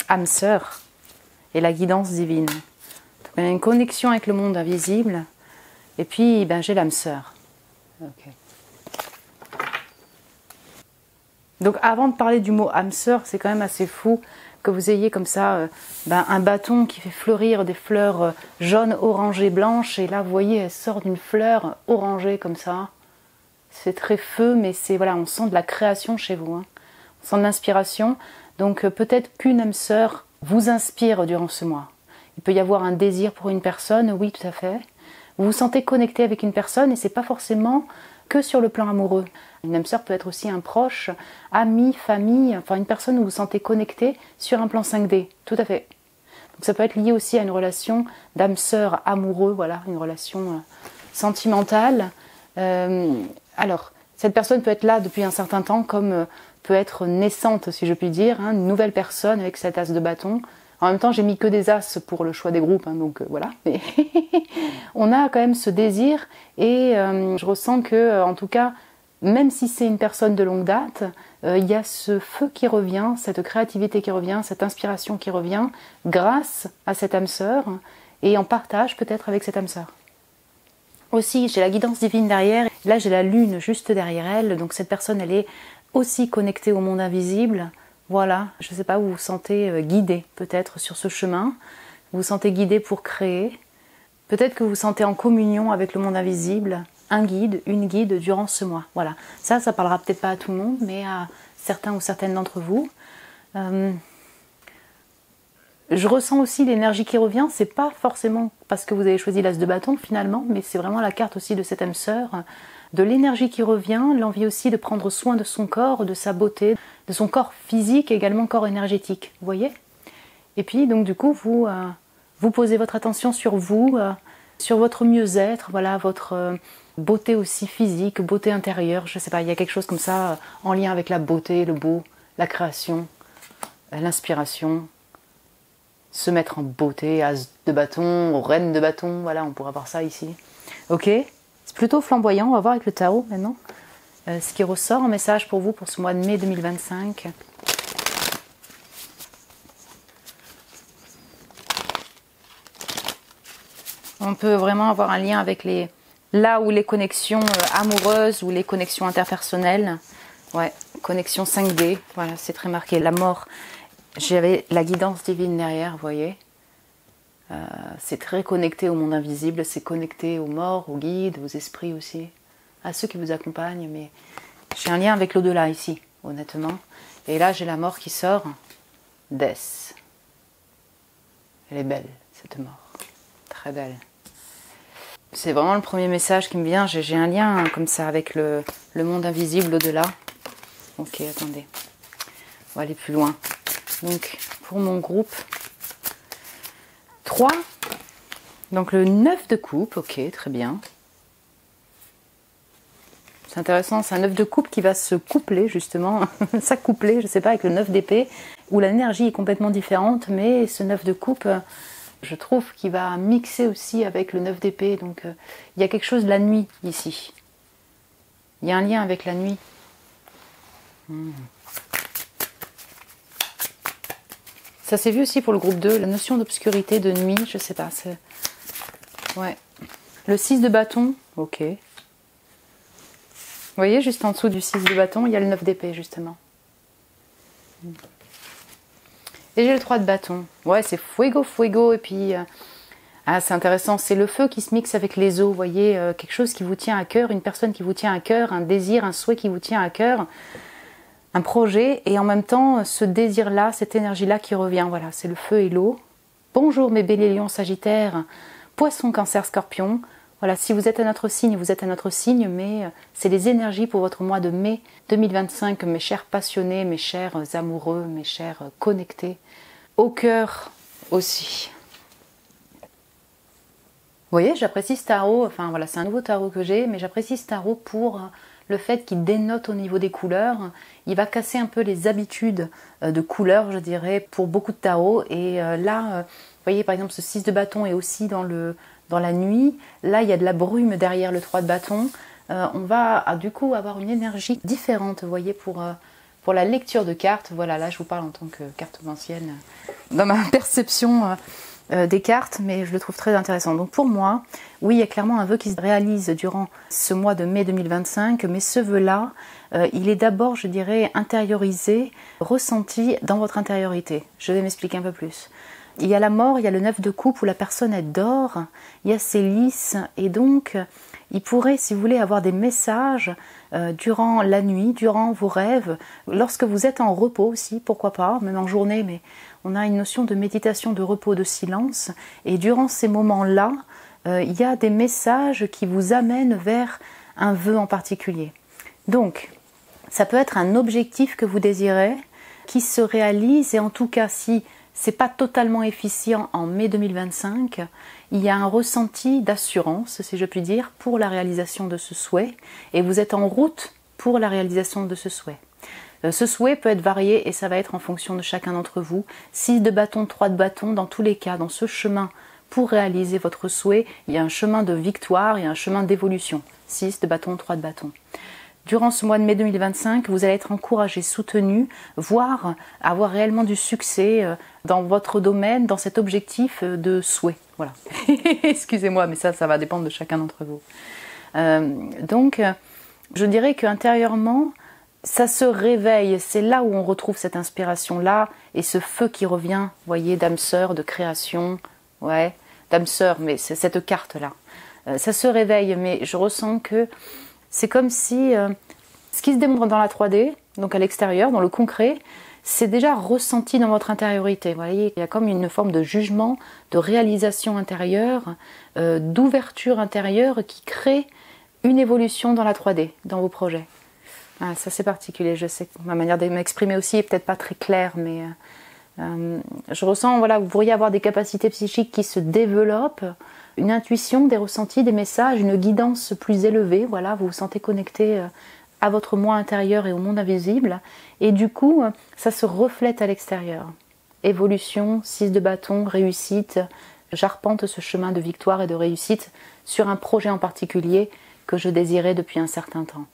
Âme sœur et la guidance divine. Donc, il y a une connexion avec le monde invisible. Et puis, ben, j'ai l'âme sœur. Okay. Donc, avant de parler du mot âme sœur, c'est quand même assez fou que vous ayez comme ça un bâton qui fait fleurir des fleurs jaunes, orangées, blanches. Et là, vous voyez, elle sort d'une fleur orangée comme ça. C'est très feu, mais c'est voilà, on sent de la création chez vous. Hein. On sent de l'inspiration. Donc peut-être qu'une âme sœur vous inspire durant ce mois. Il peut y avoir un désir pour une personne, oui tout à fait. Vous vous sentez connecté avec une personne et c'est pas forcément que sur le plan amoureux. Une âme sœur peut être aussi un proche, ami, famille, enfin une personne où vous vous sentez connecté sur un plan 5D, tout à fait. Donc ça peut être lié aussi à une relation d'âme sœur amoureux, voilà, une relation sentimentale. Alors, cette personne peut être là depuis un certain temps comme peut être naissante, si je puis dire, hein, une nouvelle personne avec cet as de bâton. En même temps, j'ai mis que des as pour le choix des groupes, hein, donc voilà. Mais on a quand même ce désir et je ressens que, en tout cas, même si c'est une personne de longue date, il y a ce feu qui revient, cette créativité qui revient, cette inspiration qui revient grâce à cette âme sœur et en partage peut-être avec cette âme sœur. Aussi, j'ai la guidance divine derrière. Là, j'ai la lune juste derrière elle. Donc cette personne, elle est aussi connectée au monde invisible. Voilà, je ne sais pas, vous vous sentez guidé peut-être sur ce chemin. Vous vous sentez guidé pour créer. Peut-être que vous vous sentez en communion avec le monde invisible. Un guide, une guide durant ce mois. Voilà, ça parlera peut-être pas à tout le monde, mais à certains ou certaines d'entre vous. Je ressens aussi l'énergie qui revient, c'est pas forcément parce que vous avez choisi l'as de bâton finalement, mais c'est vraiment la carte aussi de cette âme sœur, de l'énergie qui revient, l'envie aussi de prendre soin de son corps, de sa beauté, de son corps physique et également corps énergétique, vous voyez? Et puis donc du coup vous posez votre attention sur vous, sur votre mieux-être, voilà, votre beauté aussi physique, beauté intérieure, je sais pas, il y a quelque chose comme ça en lien avec la beauté, le beau, la création, l'inspiration. Se mettre en beauté, as de bâton, reine de bâton, voilà, on pourra voir ça ici. Ok, c'est plutôt flamboyant, on va voir avec le tarot maintenant. Ce qui ressort en message pour vous pour ce mois de mai 2025. On peut vraiment avoir un lien avec là où les connexions amoureuses ou les connexions interpersonnelles. Ouais, connexion 5D, voilà, c'est très marqué, la mort. J'avais la guidance divine derrière, vous voyez. C'est très connecté au monde invisible, c'est connecté aux morts, aux guides, aux esprits aussi, à ceux qui vous accompagnent. Mais j'ai un lien avec l'au-delà ici, honnêtement. Et là, j'ai la mort qui sort. Death. Elle est belle, cette mort. Très belle. C'est vraiment le premier message qui me vient. J'ai un lien comme ça avec le monde invisible, au-delà. Ok, attendez. On va aller plus loin. Donc, pour mon groupe 3, donc le 9 de coupe, ok, très bien. C'est intéressant, c'est un 9 de coupe qui va se coupler, justement, s'accoupler, je ne sais pas, avec le 9 d'épée, où l'énergie est complètement différente, mais ce 9 de coupe, je trouve qu'il va mixer aussi avec le 9 d'épée, donc il y a quelque chose de la nuit ici. Il y a un lien avec la nuit. Ça s'est vu aussi pour le groupe 2, la notion d'obscurité, de nuit, je sais pas. Ouais. Le 6 de bâton, ok. Vous voyez, juste en dessous du 6 de bâton, il y a le 9 d'épée, justement. Et j'ai le 3 de bâton. Ouais, c'est fuego, fuego. Et puis, c'est intéressant. C'est le feu qui se mixe avec les eaux. Vous voyez, quelque chose qui vous tient à cœur, une personne qui vous tient à cœur, un désir, un souhait qui vous tient à cœur, un projet. Et en même temps, ce désir-là, cette énergie-là qui revient. Voilà, c'est le feu et l'eau. Bonjour mes béliers, lions, sagittaires, poissons, cancer, scorpion. Voilà, si vous êtes un autre signe, vous êtes un autre signe, mais c'est les énergies pour votre mois de mai 2025, mes chers passionnés, mes chers amoureux, mes chers connectés, au cœur aussi. Vous voyez, j'apprécie ce tarot, enfin voilà, c'est un nouveau tarot que j'ai, mais j'apprécie ce tarot pour le fait qu'il dénote au niveau des couleurs. Il va casser un peu les habitudes de couleurs, je dirais, pour beaucoup de tarots. Et là, vous voyez, par exemple, ce 6 de bâton est aussi dans la nuit. Là, il y a de la brume derrière le 3 de bâton. On va du coup avoir une énergie différente, vous voyez, pour la lecture de cartes. Voilà, là, je vous parle en tant que cartomancienne, dans ma perception des cartes, mais je le trouve très intéressant. Donc pour moi, oui, il y a clairement un vœu qui se réalise durant ce mois de mai 2025, mais ce vœu-là, il est d'abord, je dirais, intériorisé, ressenti dans votre intériorité. Je vais m'expliquer un peu plus. Il y a la mort, il y a le 9 de coupe où la personne elle dort, il y a ses lys, et donc il pourrait, si vous voulez, avoir des messages durant la nuit, durant vos rêves, lorsque vous êtes en repos aussi, pourquoi pas, même en journée, mais on a une notion de méditation, de repos, de silence, et durant ces moments-là, il y a des messages qui vous amènent vers un vœu en particulier. Donc, ça peut être un objectif que vous désirez, qui se réalise, et en tout cas, si c'est pas totalement efficient en mai 2025, il y a un ressenti d'assurance, si je puis dire, pour la réalisation de ce souhait, et vous êtes en route pour la réalisation de ce souhait. Ce souhait peut être varié et ça va être en fonction de chacun d'entre vous. 6 de bâton, 3 de bâton, dans tous les cas, dans ce chemin pour réaliser votre souhait, il y a un chemin de victoire et un chemin d'évolution. 6 de bâton, 3 de bâton. Durant ce mois de mai 2025, vous allez être encouragé, soutenu, voire avoir réellement du succès dans votre domaine, dans cet objectif de souhait. Voilà. Excusez-moi, mais ça va dépendre de chacun d'entre vous. Donc, je dirais qu'intérieurement, ça se réveille. C'est là où on retrouve cette inspiration-là et ce feu qui revient, vous voyez, d'âme sœur, de création. Ouais, d'âme sœur, mais c'est cette carte-là. Ça se réveille, mais je ressens que c'est comme si ce qui se démontre dans la 3D, donc à l'extérieur, dans le concret, c'est déjà ressenti dans votre intériorité. Vous voyez, il y a comme une forme de jugement, de réalisation intérieure, d'ouverture intérieure qui crée une évolution dans la 3D, dans vos projets. Ah, ça c'est particulier, je sais que ma manière de m'exprimer aussi est peut-être pas très claire, mais je ressens, voilà, vous pourriez avoir des capacités psychiques qui se développent, une intuition, des ressentis, des messages, une guidance plus élevée, voilà, vous vous sentez connecté à votre moi intérieur et au monde invisible, et du coup, ça se reflète à l'extérieur. Évolution, 6 de bâton, réussite, j'arpente ce chemin de victoire et de réussite sur un projet en particulier que je désirais depuis un certain temps.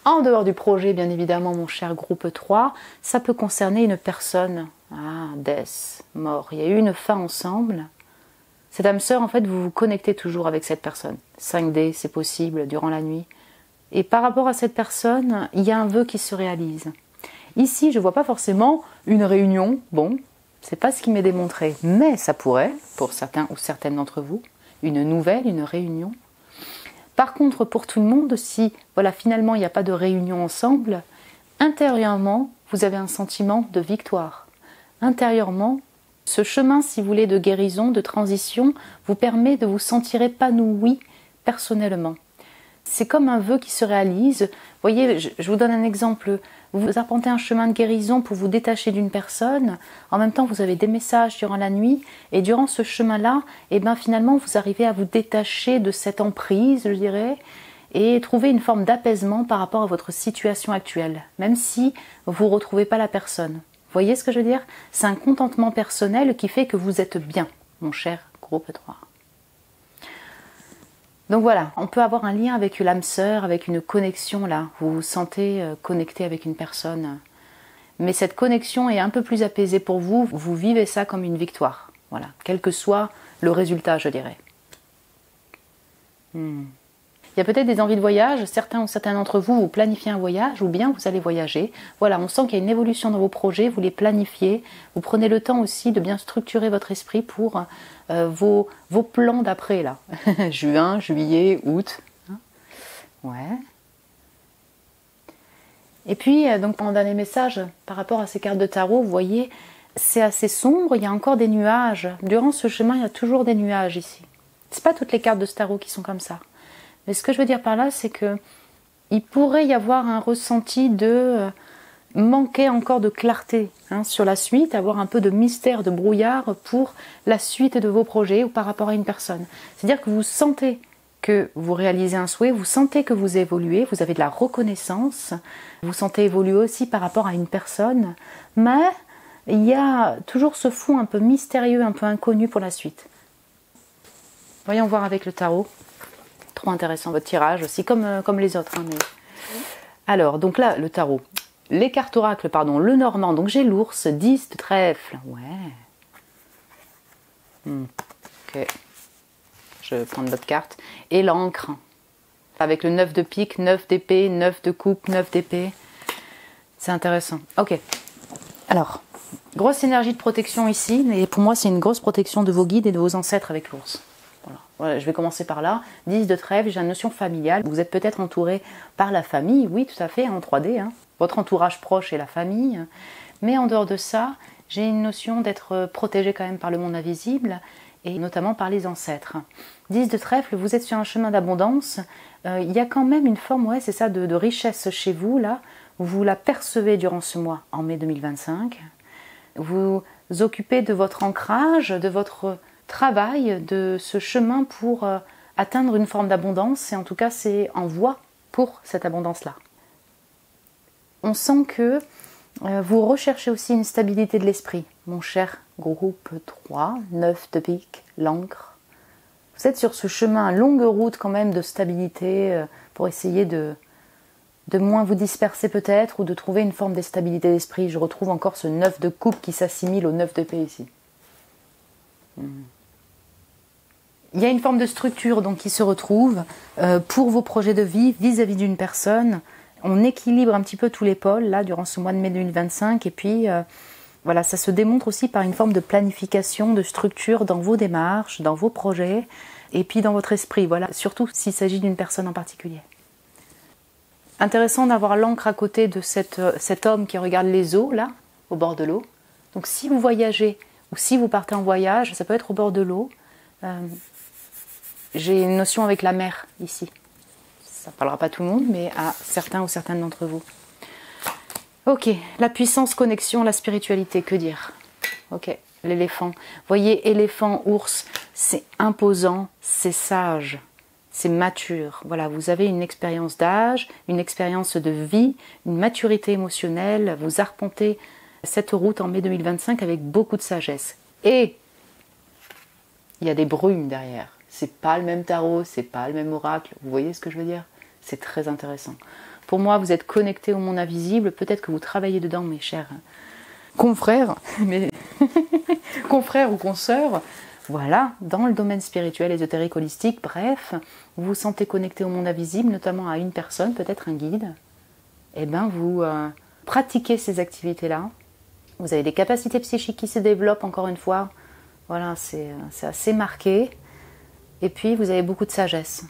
En dehors du projet, bien évidemment, mon cher groupe 3, ça peut concerner une personne. Ah, death, mort. Il y a eu une fin ensemble. Cette âme sœur, en fait, vous vous connectez toujours avec cette personne. 5D, c'est possible, durant la nuit. Et par rapport à cette personne, il y a un vœu qui se réalise. Ici, je ne vois pas forcément une réunion. Bon, c'est pas ce qui m'est démontré. Mais ça pourrait, pour certains ou certaines d'entre vous, une nouvelle, une réunion. Par contre, pour tout le monde, si voilà, finalement il n'y a pas de réunion ensemble, intérieurement, vous avez un sentiment de victoire. Intérieurement, ce chemin, si vous voulez, de guérison, de transition, vous permet de vous sentir épanoui personnellement. C'est comme un vœu qui se réalise. Vous voyez, je vous donne un exemple. Vous arpentez un chemin de guérison pour vous détacher d'une personne. En même temps, vous avez des messages durant la nuit. Et durant ce chemin-là, eh ben, finalement, vous arrivez à vous détacher de cette emprise, je dirais, et trouver une forme d'apaisement par rapport à votre situation actuelle, même si vous ne retrouvez pas la personne. Vous voyez ce que je veux dire? C'est un contentement personnel qui fait que vous êtes bien, mon cher groupe 3. Donc voilà, on peut avoir un lien avec l'âme sœur, avec une connexion là. Vous vous sentez connecté avec une personne. Mais cette connexion est un peu plus apaisée pour vous. Vous vivez ça comme une victoire. Voilà, quel que soit le résultat, je dirais. Il y a peut-être des envies de voyage, certains ou certaines d'entre vous, vous planifiez un voyage ou bien vous allez voyager. Voilà, on sent qu'il y a une évolution dans vos projets, vous les planifiez, vous prenez le temps aussi de bien structurer votre esprit pour vos plans d'après là. Juin, juillet, août. Ouais. Et puis, donc en dernier message, par rapport à ces cartes de tarot, vous voyez, c'est assez sombre, il y a encore des nuages. Durant ce chemin, il y a toujours des nuages ici. C'est pas toutes les cartes de ce tarot qui sont comme ça. Mais ce que je veux dire par là, c'est que il pourrait y avoir un ressenti de manquer encore de clarté sur la suite, avoir un peu de mystère, de brouillard pour la suite de vos projets ou par rapport à une personne. C'est-à-dire que vous sentez que vous réalisez un souhait, vous sentez que vous évoluez, vous avez de la reconnaissance, vous sentez évoluer aussi par rapport à une personne, mais il y a toujours ce fond un peu mystérieux, un peu inconnu pour la suite. Voyons voir avec le tarot. Trop intéressant votre tirage aussi, comme les autres. Mais... Alors, donc là, le tarot. Les cartes oracles, pardon, le normand. Donc j'ai l'ours, 10 de trèfle. Ouais. Ok. Je vais prendre l'autre carte. Et l'encre. Avec le 9 de pique, 9 d'épée, 9 de coupe, 9 d'épée. C'est intéressant. Ok. Alors, grosse énergie de protection ici. Et pour moi, c'est une grosse protection de vos guides et de vos ancêtres avec l'ours. Voilà, je vais commencer par là. 10 de trèfle, j'ai une notion familiale. Vous êtes peut-être entouré par la famille, oui, tout à fait, en 3D. Votre entourage proche est la famille. Mais en dehors de ça, j'ai une notion d'être protégé quand même par le monde invisible et notamment par les ancêtres. 10 de trèfle, vous êtes sur un chemin d'abondance. Il y a quand même une forme, ouais, c'est ça, de richesse chez vous, là. Vous la percevez durant ce mois, en mai 2025. Vous occupez de votre ancrage, de votre travail, de ce chemin pour atteindre une forme d'abondance, et en tout cas c'est en voie pour cette abondance-là. On sent que vous recherchez aussi une stabilité de l'esprit, mon cher groupe 3, 9 de pique, l'encre. Vous êtes sur ce chemin, longue route quand même de stabilité pour essayer de moins vous disperser peut-être ou de trouver une forme de stabilité d'esprit. Je retrouve encore ce 9 de coupe qui s'assimile au 9 d'épée ici. Il y a une forme de structure donc qui se retrouve pour vos projets de vie vis-à-vis d'une personne. On équilibre un petit peu tous les pôles là durant ce mois de mai 2025 et puis voilà, ça se démontre aussi par une forme de planification, de structure dans vos démarches, dans vos projets et puis dans votre esprit, voilà, surtout s'il s'agit d'une personne en particulier. Intéressant d'avoir l'encre à côté de cet homme qui regarde les eaux là, au bord de l'eau. Donc si vous voyagez ou si vous partez en voyage, ça peut être au bord de l'eau. J'ai une notion avec la mer ici. Ça ne parlera pas à tout le monde, mais à certains ou certaines d'entre vous. Ok, la puissance, connexion, la spiritualité, que dire? Ok, l'éléphant. Voyez, éléphant, ours, c'est imposant, c'est sage, c'est mature. Voilà, vous avez une expérience d'âge, une expérience de vie, une maturité émotionnelle. Vous arpentez cette route en mai 2025 avec beaucoup de sagesse. Et il y a des brumes derrière. C'est pas le même tarot, c'est pas le même oracle. Vous voyez ce que je veux dire? C'est très intéressant. Pour moi, vous êtes connectés au monde invisible. Peut-être que vous travaillez dedans, mes chers confrères, confrères ou consoeurs. Voilà, dans le domaine spirituel, ésotérique, holistique, bref, vous vous sentez connecté au monde invisible, notamment à une personne, peut-être un guide. Eh bien, vous pratiquez ces activités-là. Vous avez des capacités psychiques qui se développent, encore une fois. Voilà, c'est assez marqué. Et puis, vous avez beaucoup de sagesse.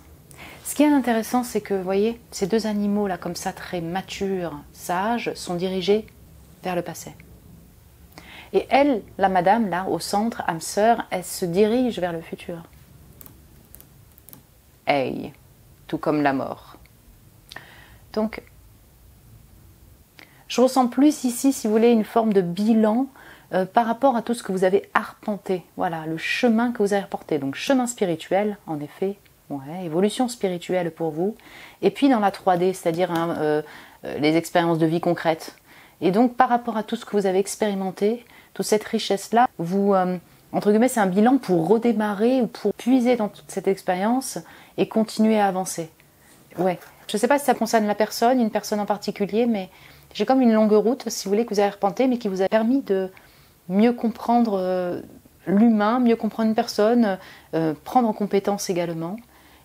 Ce qui est intéressant, c'est que, vous voyez, ces deux animaux-là, comme ça, très matures, sages, sont dirigés vers le passé. Et elle, la madame, là, au centre, âme sœur, elle se dirige vers le futur. Hey, tout comme la mort. Donc, je ressens plus ici, si vous voulez, une forme de bilan par rapport à tout ce que vous avez arpenté. Voilà, le chemin que vous avez arpenté. Donc, chemin spirituel, en effet. Ouais, évolution spirituelle pour vous. Et puis, dans la 3D, c'est-à-dire les expériences de vie concrètes. Et donc, par rapport à tout ce que vous avez expérimenté, toute cette richesse-là, vous, entre guillemets, c'est un bilan pour redémarrer ou pour puiser dans toute cette expérience et continuer à avancer. Ouais. Je ne sais pas si ça concerne la personne, une personne en particulier, mais j'ai comme une longue route, si vous voulez, que vous avez arpenté, mais qui vous a permis de mieux comprendre l'humain, mieux comprendre une personne, prendre en compétence également.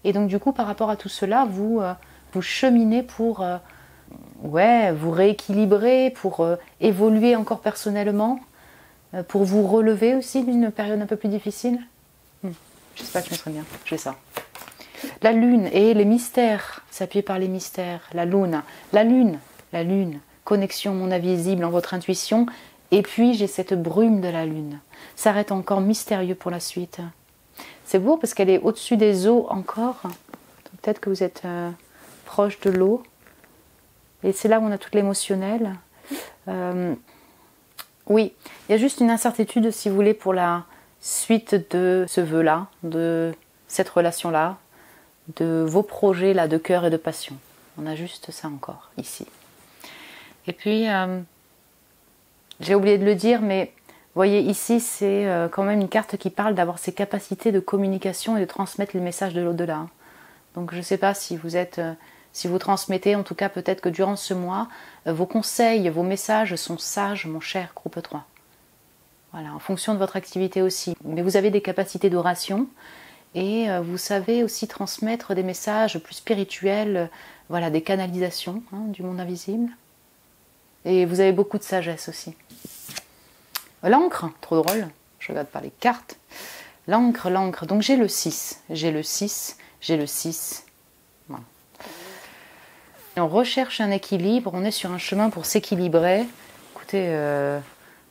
Et donc du coup, par rapport à tout cela, vous cheminez pour vous rééquilibrer, pour évoluer encore personnellement, pour vous relever aussi d'une période un peu plus difficile. J'espère que je me serai bien. J'ai ça. La lune et les mystères, s'appuyer par les mystères. La lune, connexion monde invisible en votre intuition. Et puis j'ai cette brume de la lune. Ça va être encore mystérieux pour la suite. C'est beau parce qu'elle est au-dessus des eaux encore. Peut-être que vous êtes proche de l'eau. Et c'est là où on a tout l'émotionnel. Oui, il y a juste une incertitude, si vous voulez, pour la suite de ce vœu-là, de cette relation-là, de vos projets-là de cœur et de passion. On a juste ça encore, ici. Et puis, j'ai oublié de le dire, mais vous voyez, ici, c'est quand même une carte qui parle d'avoir ces capacités de communication et de transmettre les messages de l'au-delà. Donc, je ne sais pas si vous êtes... si vous transmettez, en tout cas peut-être que durant ce mois, vos conseils, vos messages sont sages, mon cher groupe 3. Voilà, en fonction de votre activité aussi. Mais vous avez des capacités d'oration et vous savez aussi transmettre des messages plus spirituels, voilà, des canalisations du monde invisible. Et vous avez beaucoup de sagesse aussi. L'encre, trop drôle, je regarde par les cartes. L'encre. Donc j'ai le 6, j'ai le 6, j'ai le 6. Voilà. On recherche un équilibre, on est sur un chemin pour s'équilibrer. Écoutez,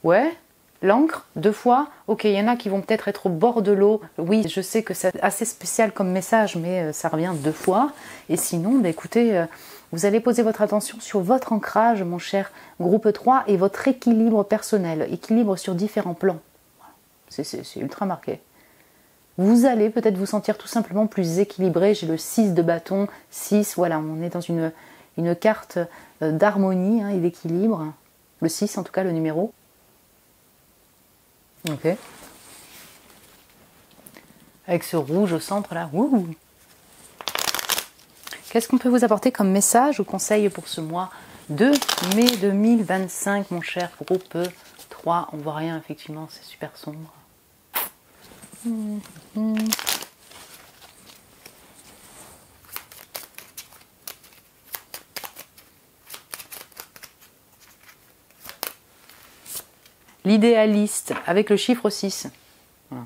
ouais, l'encre, 2 fois. Ok, il y en a qui vont peut-être être au bord de l'eau. Oui, je sais que c'est assez spécial comme message, mais ça revient 2 fois. Et sinon, écoutez, vous allez poser votre attention sur votre ancrage, mon cher groupe 3, et votre équilibre personnel. Équilibre sur différents plans. C'est ultra marqué. Vous allez peut-être vous sentir tout simplement plus équilibré. J'ai le 6 de bâton, 6, voilà, on est dans une carte d'harmonie et d'équilibre. Le 6 en tout cas, le numéro. Ok. Avec ce rouge au centre là. Ouh. Qu'est-ce qu'on peut vous apporter comme message ou conseil pour ce mois de mai 2025, mon cher groupe 3? On voit rien, effectivement, c'est super sombre. L'idéaliste, avec le chiffre 6. Voilà.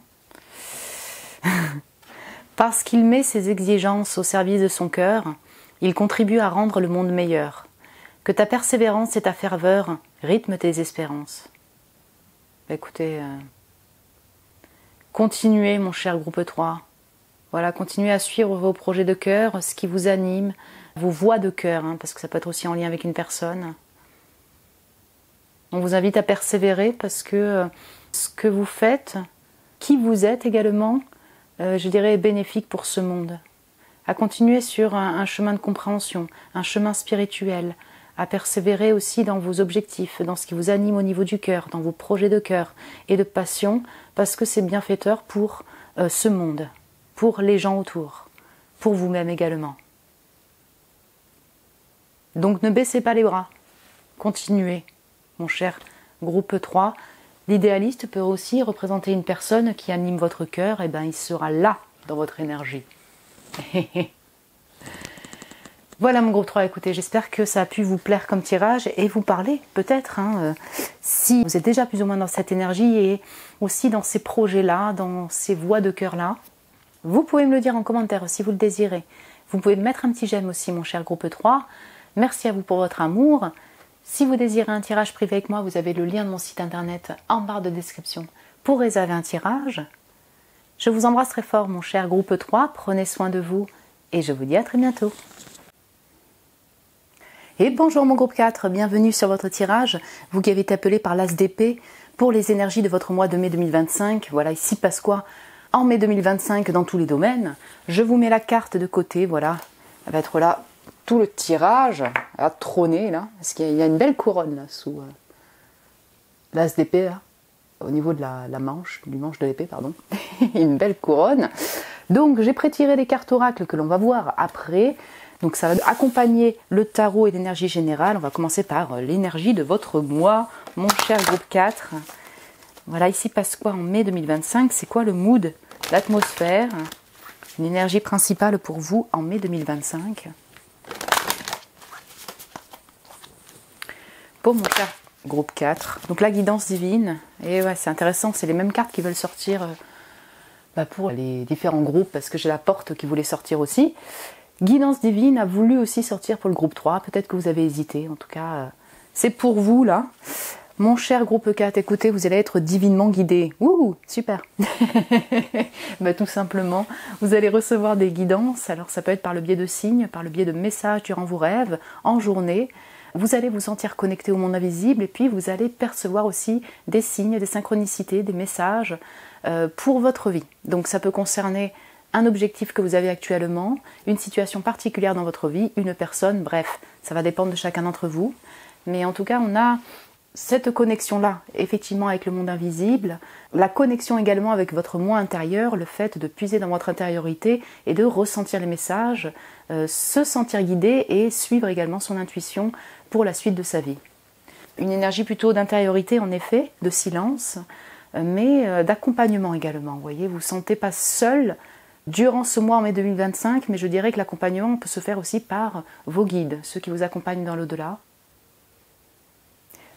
Parce qu'il met ses exigences au service de son cœur, il contribue à rendre le monde meilleur. Que ta persévérance et ta ferveur rythment tes espérances. Écoutez, continuez, mon cher groupe 3. Voilà, continuez à suivre vos projets de cœur, ce qui vous anime, vos voix de cœur, parce que ça peut être aussi en lien avec une personne. On vous invite à persévérer parce que ce que vous faites, qui vous êtes également, je dirais, est bénéfique pour ce monde. À continuer sur un chemin de compréhension, un chemin spirituel, à persévérer aussi dans vos objectifs, dans ce qui vous anime au niveau du cœur, dans vos projets de cœur et de passion, parce que c'est bienfaiteur pour ce monde, pour les gens autour, pour vous-même également. Donc ne baissez pas les bras, continuez. Mon cher groupe 3, l'idéaliste peut aussi représenter une personne qui anime votre cœur, et bien il sera là dans votre énergie. Voilà mon groupe 3, écoutez, j'espère que ça a pu vous plaire comme tirage et vous parler peut-être, si vous êtes déjà plus ou moins dans cette énergie et aussi dans ces projets-là, dans ces voies de cœur-là. Vous pouvez me le dire en commentaire si vous le désirez. Vous pouvez me mettre un petit j'aime aussi, mon cher groupe 3. Merci à vous pour votre amour. Si vous désirez un tirage privé avec moi, vous avez le lien de mon site internet en barre de description pour réserver un tirage. Je vous embrasse très fort, mon cher groupe 3. Prenez soin de vous et je vous dis à très bientôt. Et bonjour mon groupe 4, bienvenue sur votre tirage. Vous qui avez été appelé par l'As d'épée pour les énergies de votre mois de mai 2025. Voilà, ici passe quoi en mai 2025 dans tous les domaines. Je vous mets la carte de côté, voilà. Elle va être là. Tout le tirage à trôner là, parce qu'il y a une belle couronne là sous l'as d'épée là, au niveau de la manche, du manche de l'épée, pardon. Une belle couronne. Donc j'ai prétiré les cartes oracles que l'on va voir après. Donc ça va accompagner le tarot et l'énergie générale. On va commencer par l'énergie de votre mois, mon cher groupe 4. Voilà, ici passe quoi en mai 2025? C'est quoi le mood, l'atmosphère? une énergie principale pour vous en mai 2025. Pour mon cher groupe 4, donc la guidance divine, et ouais, c'est intéressant, c'est les mêmes cartes qui veulent sortir pour les différents groupes, parce que j'ai la porte qui voulait sortir aussi. Guidance divine a voulu aussi sortir pour le groupe 3, peut-être que vous avez hésité, en tout cas, c'est pour vous là. Mon cher groupe 4, écoutez, vous allez être divinement guidé. Ouh, super. Tout simplement, vous allez recevoir des guidances, alors ça peut être par le biais de signes, par le biais de messages durant vos rêves, en journée. Vous allez vous sentir connecté au monde invisible et puis vous allez percevoir aussi des signes, des synchronicités, des messages pour votre vie. Donc ça peut concerner un objectif que vous avez actuellement, une situation particulière dans votre vie, une personne, bref, ça va dépendre de chacun d'entre vous. Mais en tout cas, on a cette connexion-là, effectivement, avec le monde invisible, la connexion également avec votre moi intérieur, le fait de puiser dans votre intériorité et de ressentir les messages, se sentir guidé et suivre également son intuition pour la suite de sa vie. Une énergie plutôt d'intériorité, en effet, de silence, mais d'accompagnement également. Vous voyez, vous ne vous sentez pas seul durant ce mois en mai 2025, mais je dirais que l'accompagnement peut se faire aussi par vos guides, ceux qui vous accompagnent dans l'au-delà.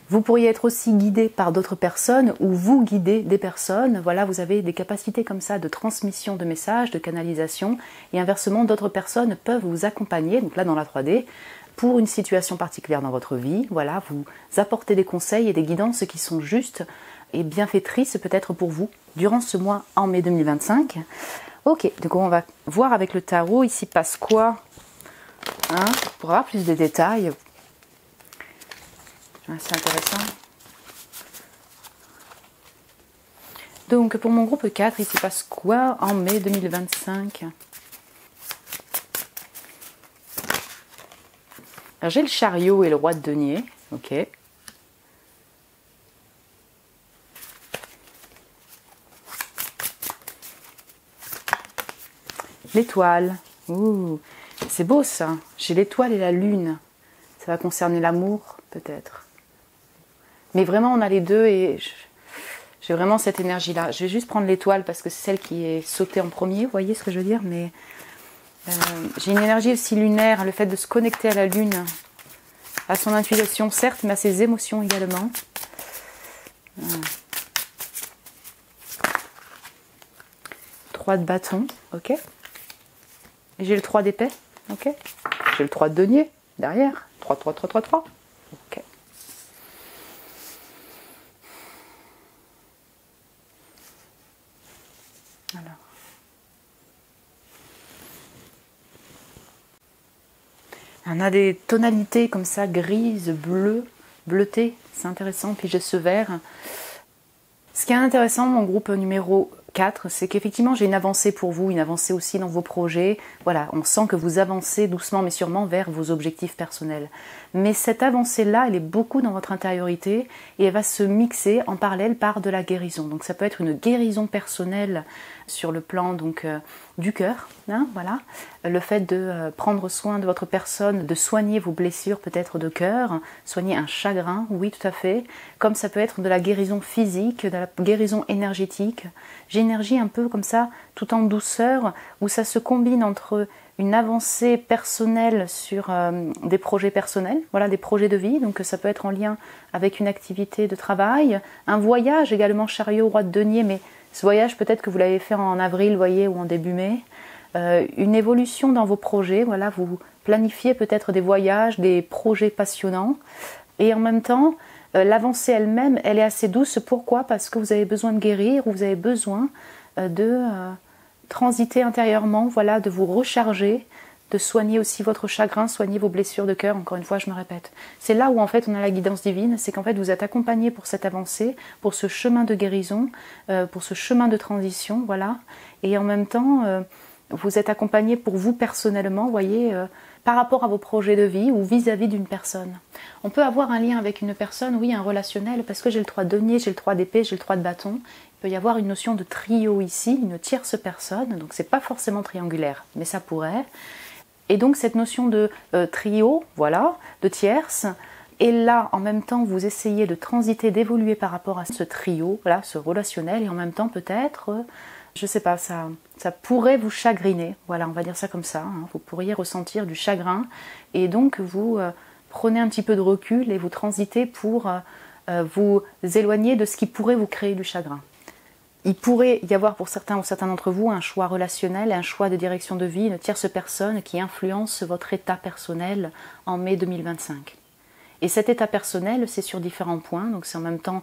Vous pourriez être aussi guidé par d'autres personnes ou vous guidez des personnes. Voilà, vous avez des capacités comme ça de transmission de messages, de canalisation. Et inversement, d'autres personnes peuvent vous accompagner, donc là dans la 3D, pour une situation particulière dans votre vie. Voilà, vous apportez des conseils et des guidances qui sont justes et bienfaitrices peut-être pour vous durant ce mois en mai 2025. Ok, donc on va voir avec le tarot, ici passe quoi pour avoir plus de détails. C'est intéressant. Donc pour mon groupe 4, il se passe quoi en mai 2025? Alors j'ai le chariot et le roi de denier. Ok. L'étoile. Ouh, c'est beau ça. J'ai l'étoile et la lune. Ça va concerner l'amour peut-être. Mais vraiment, on a les deux et j'ai vraiment cette énergie-là. Je vais juste prendre l'étoile parce que c'est celle qui est sautée en premier, vous voyez ce que je veux dire. Mais j'ai une énergie aussi lunaire, le fait de se connecter à la lune, à son intuition certes, mais à ses émotions également. 3 de bâton, ok. Et j'ai le 3 d'épée, ok. J'ai le 3 de denier derrière, 3, 3, 3, 3, 3, ok. Alors. On a des tonalités comme ça, grises, bleues, bleutées, c'est intéressant, puis j'ai ce vert. Ce qui est intéressant, mon groupe numéro 4, c'est qu'effectivement j'ai une avancée pour vous, une avancée aussi dans vos projets. Voilà, on sent que vous avancez doucement mais sûrement vers vos objectifs personnels. Mais cette avancée-là, elle est beaucoup dans votre intériorité et elle va se mixer en parallèle par de la guérison. Donc ça peut être une guérison personnelle sur le plan donc du cœur, voilà. Le fait de prendre soin de votre personne, de soigner vos blessures peut-être de cœur, soigner un chagrin, oui tout à fait. Comme ça peut être de la guérison physique, de la guérison énergétique. J'ai une énergie un peu comme ça, tout en douceur, où ça se combine entre une avancée personnelle sur des projets personnels, voilà, des projets de vie, donc ça peut être en lien avec une activité de travail, un voyage également, chariot, roi de denier, mais ce voyage peut-être que vous l'avez fait en avril, voyez, ou en début mai, une évolution dans vos projets, voilà, vous planifiez peut-être des voyages, des projets passionnants, et en même temps, l'avancée elle-même, elle est assez douce, pourquoi? Parce que vous avez besoin de guérir, ou vous avez besoin de transiter intérieurement, voilà, de vous recharger, de soigner aussi votre chagrin, soigner vos blessures de cœur, encore une fois je me répète. C'est là où en fait on a la guidance divine, c'est qu'en fait vous êtes accompagné pour cette avancée, pour ce chemin de guérison, pour ce chemin de transition, voilà, et en même temps vous êtes accompagné pour vous personnellement, voyez, par rapport à vos projets de vie ou vis-à-vis d'une personne. On peut avoir un lien avec une personne, oui, un relationnel, parce que j'ai le 3 de denier, j'ai le 3 d'épée, j'ai le 3 de bâton. Il peut y avoir une notion de trio ici, une tierce personne, donc c'est pas forcément triangulaire, mais ça pourrait. Et donc cette notion de trio, voilà, de tierce, et là, en même temps, vous essayez de transiter, d'évoluer par rapport à ce trio, voilà, ce relationnel, et en même temps peut-être, je sais pas, ça ça pourrait vous chagriner. Voilà, on va dire ça comme ça. Hein. Vous pourriez ressentir du chagrin et donc vous prenez un petit peu de recul et vous transitez pour vous éloigner de ce qui pourrait vous créer du chagrin. Il pourrait y avoir pour certains ou certains d'entre vous un choix relationnel, un choix de direction de vie, une tierce personne qui influence votre état personnel en mai 2025. Et cet état personnel, c'est sur différents points, donc c'est en même temps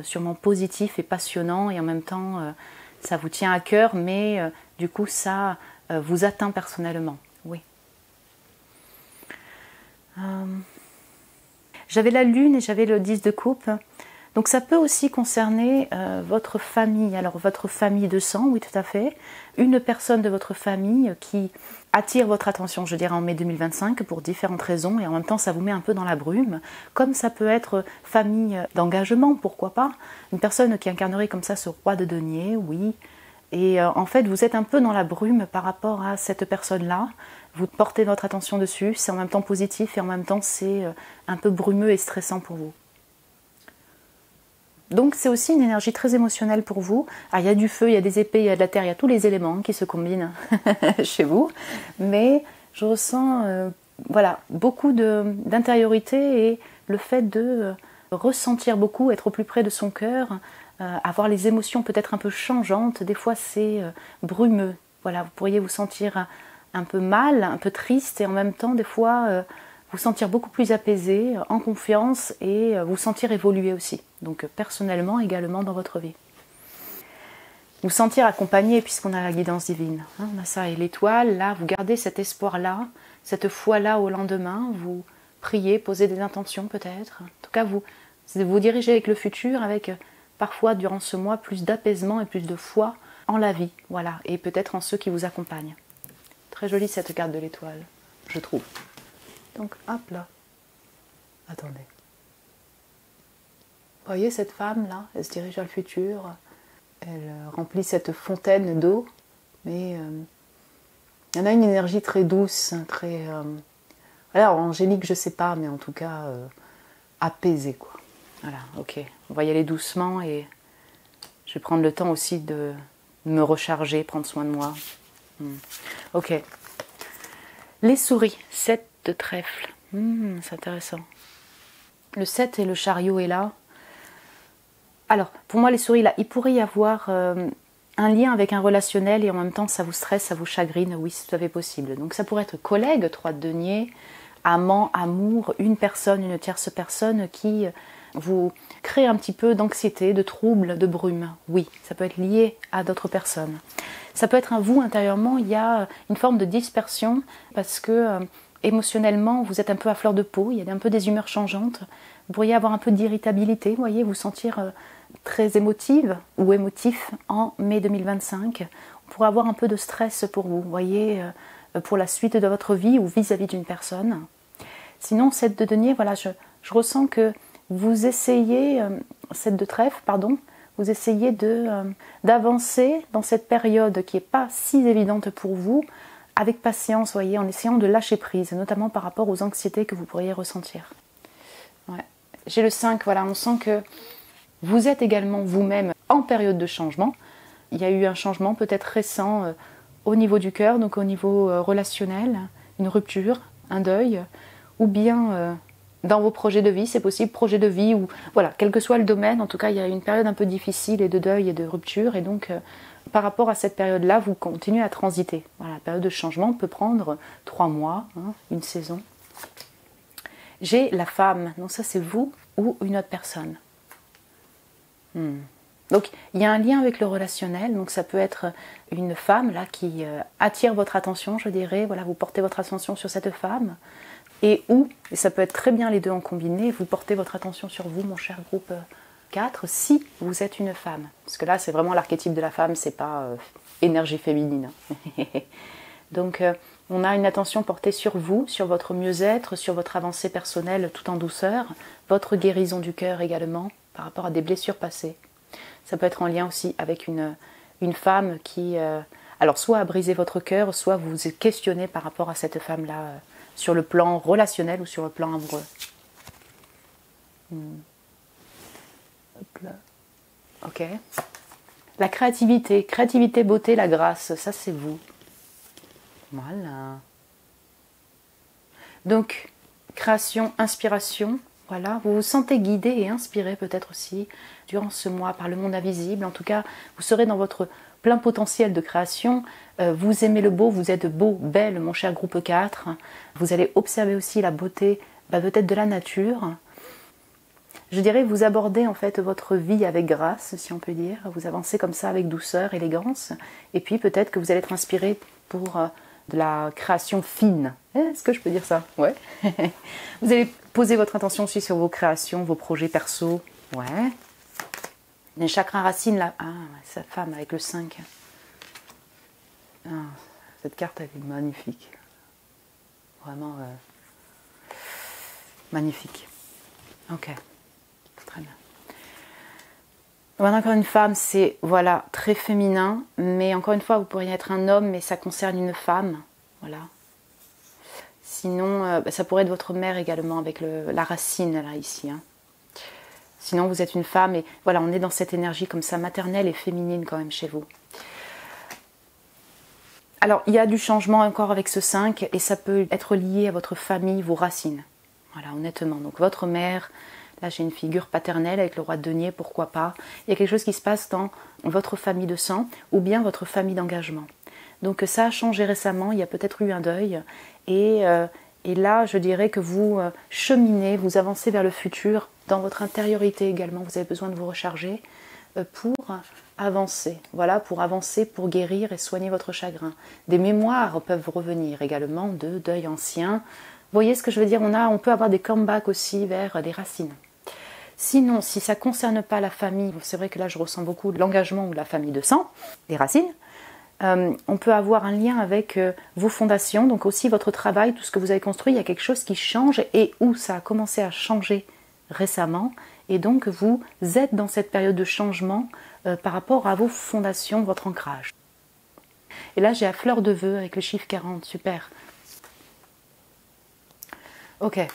sûrement positif et passionnant, et en même temps ça vous tient à cœur, mais du coup ça vous atteint personnellement. Oui. J'avais la lune et j'avais le 10 de coupe. Donc ça peut aussi concerner votre famille. Alors votre famille de sang, oui tout à fait. Une personne de votre famille qui attire votre attention, je dirais en mai 2025 pour différentes raisons et en même temps ça vous met un peu dans la brume. Comme ça peut être famille d'engagement, pourquoi pas. Une personne qui incarnerait comme ça ce roi de denier, oui. Et en fait vous êtes un peu dans la brume par rapport à cette personne-là. Vous portez votre attention dessus, c'est en même temps positif et en même temps c'est un peu brumeux et stressant pour vous. Donc c'est aussi une énergie très émotionnelle pour vous. Ah, il y a du feu, il y a des épées, il y a de la terre, il y a tous les éléments qui se combinent chez vous. Mais je ressens voilà, beaucoup d'intériorité et le fait de ressentir beaucoup, être au plus près de son cœur, avoir les émotions peut-être un peu changeantes. Des fois c'est brumeux. Voilà, vous pourriez vous sentir un peu mal, un peu triste et en même temps des fois vous sentir beaucoup plus apaisé, en confiance et vous sentir évoluer aussi. Donc personnellement également dans votre vie. Vous sentir accompagné puisqu'on a la guidance divine. Hein, on a ça et l'étoile, là vous gardez cet espoir-là, cette foi-là au lendemain, vous priez, posez des intentions peut-être. En tout cas vous dirigez avec le futur, avec parfois durant ce mois plus d'apaisement et plus de foi en la vie. Voilà, et peut-être en ceux qui vous accompagnent. Très jolie cette carte de l'étoile, je trouve. Donc, hop là. Attendez. Vous voyez cette femme-là, elle se dirige vers le futur. Elle remplit cette fontaine d'eau. Mais il y en a une énergie très douce, très... alors, angélique, je sais pas, mais en tout cas, apaisée, quoi. Voilà, ok. On va y aller doucement et je vais prendre le temps aussi de me recharger, prendre soin de moi. Ok. Les souris, 7 de trèfle. C'est intéressant. Le 7 et le chariot est là. Alors, pour moi, les souris, là, il pourrait y avoir un lien avec un relationnel et en même temps, ça vous stresse, ça vous chagrine. Oui, c'est tout à fait possible. Donc, ça pourrait être collègue, 3 de denier, amant, amour, une personne, une tierce personne qui vous crée un petit peu d'anxiété, de trouble, de brume. Oui, ça peut être lié à d'autres personnes. Ça peut être un vous intérieurement, il y a une forme de dispersion parce que émotionnellement, vous êtes un peu à fleur de peau, il y a un peu des humeurs changeantes. Vous pourriez avoir un peu d'irritabilité, vous voyez, vous sentir très émotive ou émotif en mai 2025. On pourrait avoir un peu de stress pour vous, voyez, pour la suite de votre vie ou vis-à-vis d'une personne. Sinon, 7 de denier, voilà, je ressens que vous essayez, 7 de trèfle, pardon, vous essayez d'avancer dans cette période qui n'est pas si évidente pour vous, avec patience, voyez, en essayant de lâcher prise, notamment par rapport aux anxiétés que vous pourriez ressentir. Ouais. J'ai le 5, voilà, on sent que vous êtes également vous-même en période de changement. Il y a eu un changement peut-être récent au niveau du cœur, donc au niveau relationnel, une rupture, un deuil, ou bien dans vos projets de vie, c'est possible, projet de vie, ou voilà, quel que soit le domaine, en tout cas il y a une période un peu difficile et de deuil et de rupture, et donc par rapport à cette période-là, vous continuez à transiter. Voilà, la période de changement peut prendre 3 mois, hein, une saison. J'ai la femme, donc ça c'est vous ou une autre personne. Donc il y a un lien avec le relationnel, donc ça peut être une femme là qui attire votre attention, je dirais, voilà, vous portez votre attention sur cette femme, et ça peut être très bien les deux en combiné, vous portez votre attention sur vous, mon cher groupe 4, si vous êtes une femme. Parce que là, c'est vraiment l'archétype de la femme, c'est pas énergie féminine. Donc, on a une attention portée sur vous, sur votre mieux-être, sur votre avancée personnelle tout en douceur, votre guérison du cœur également, par rapport à des blessures passées. Ça peut être en lien aussi avec une femme qui, alors soit a brisé votre cœur, soit vous vous questionnez par rapport à cette femme-là, sur le plan relationnel ou sur le plan amoureux. Hop là. Ok. La créativité, beauté, la grâce, ça c'est vous. Voilà. Donc, création, inspiration, voilà. Vous vous sentez guidé et inspiré peut-être aussi durant ce mois par le monde invisible. En tout cas, vous serez dans votre plein potentiel de création. Vous aimez le beau, vous êtes beau, belle, mon cher groupe 4. Vous allez observer aussi la beauté peut-être de la nature. Je dirais vous abordez en fait votre vie avec grâce, si on peut dire. Vous avancez comme ça avec douceur, élégance. Et puis peut-être que vous allez être inspiré pour de la création fine. Est-ce que je peux dire ça? Ouais. Vous allez poser votre attention aussi sur vos créations, vos projets perso. Ouais. Les chakras racines là. Ah, sa femme avec le 5. Ah, cette carte elle est magnifique. Vraiment magnifique. Ok. Très bien. Voilà, encore une femme, c'est voilà très féminin, mais encore une fois, vous pourriez être un homme, mais ça concerne une femme. Voilà. Sinon, ça pourrait être votre mère également, avec la racine là, ici. Hein. Sinon, vous êtes une femme, et voilà, on est dans cette énergie comme ça, maternelle et féminine quand même chez vous. Alors, il y a du changement encore avec ce 5, et ça peut être lié à votre famille, vos racines. Voilà, honnêtement. Donc, votre mère... Là, j'ai une figure paternelle avec le roi de denier, pourquoi pas. Il y a quelque chose qui se passe dans votre famille de sang ou bien votre famille d'engagement. Donc ça a changé récemment, il y a peut-être eu un deuil. Et là, je dirais que vous cheminez, vous avancez vers le futur. Dans votre intériorité également, vous avez besoin de vous recharger pour avancer. Voilà, pour avancer, pour guérir et soigner votre chagrin. Des mémoires peuvent revenir également de deuil ancien. Vous voyez ce que je veux dire? On peut avoir des comebacks aussi vers des racines. Sinon, si ça ne concerne pas la famille, c'est vrai que là je ressens beaucoup de l'engagement ou la famille de sang, des racines, on peut avoir un lien avec vos fondations, donc aussi votre travail, tout ce que vous avez construit, il y a quelque chose qui change et où ça a commencé à changer récemment, et donc vous êtes dans cette période de changement par rapport à vos fondations, votre ancrage. Et là j'ai la fleur de vœux avec le chiffre 40, super. Ok.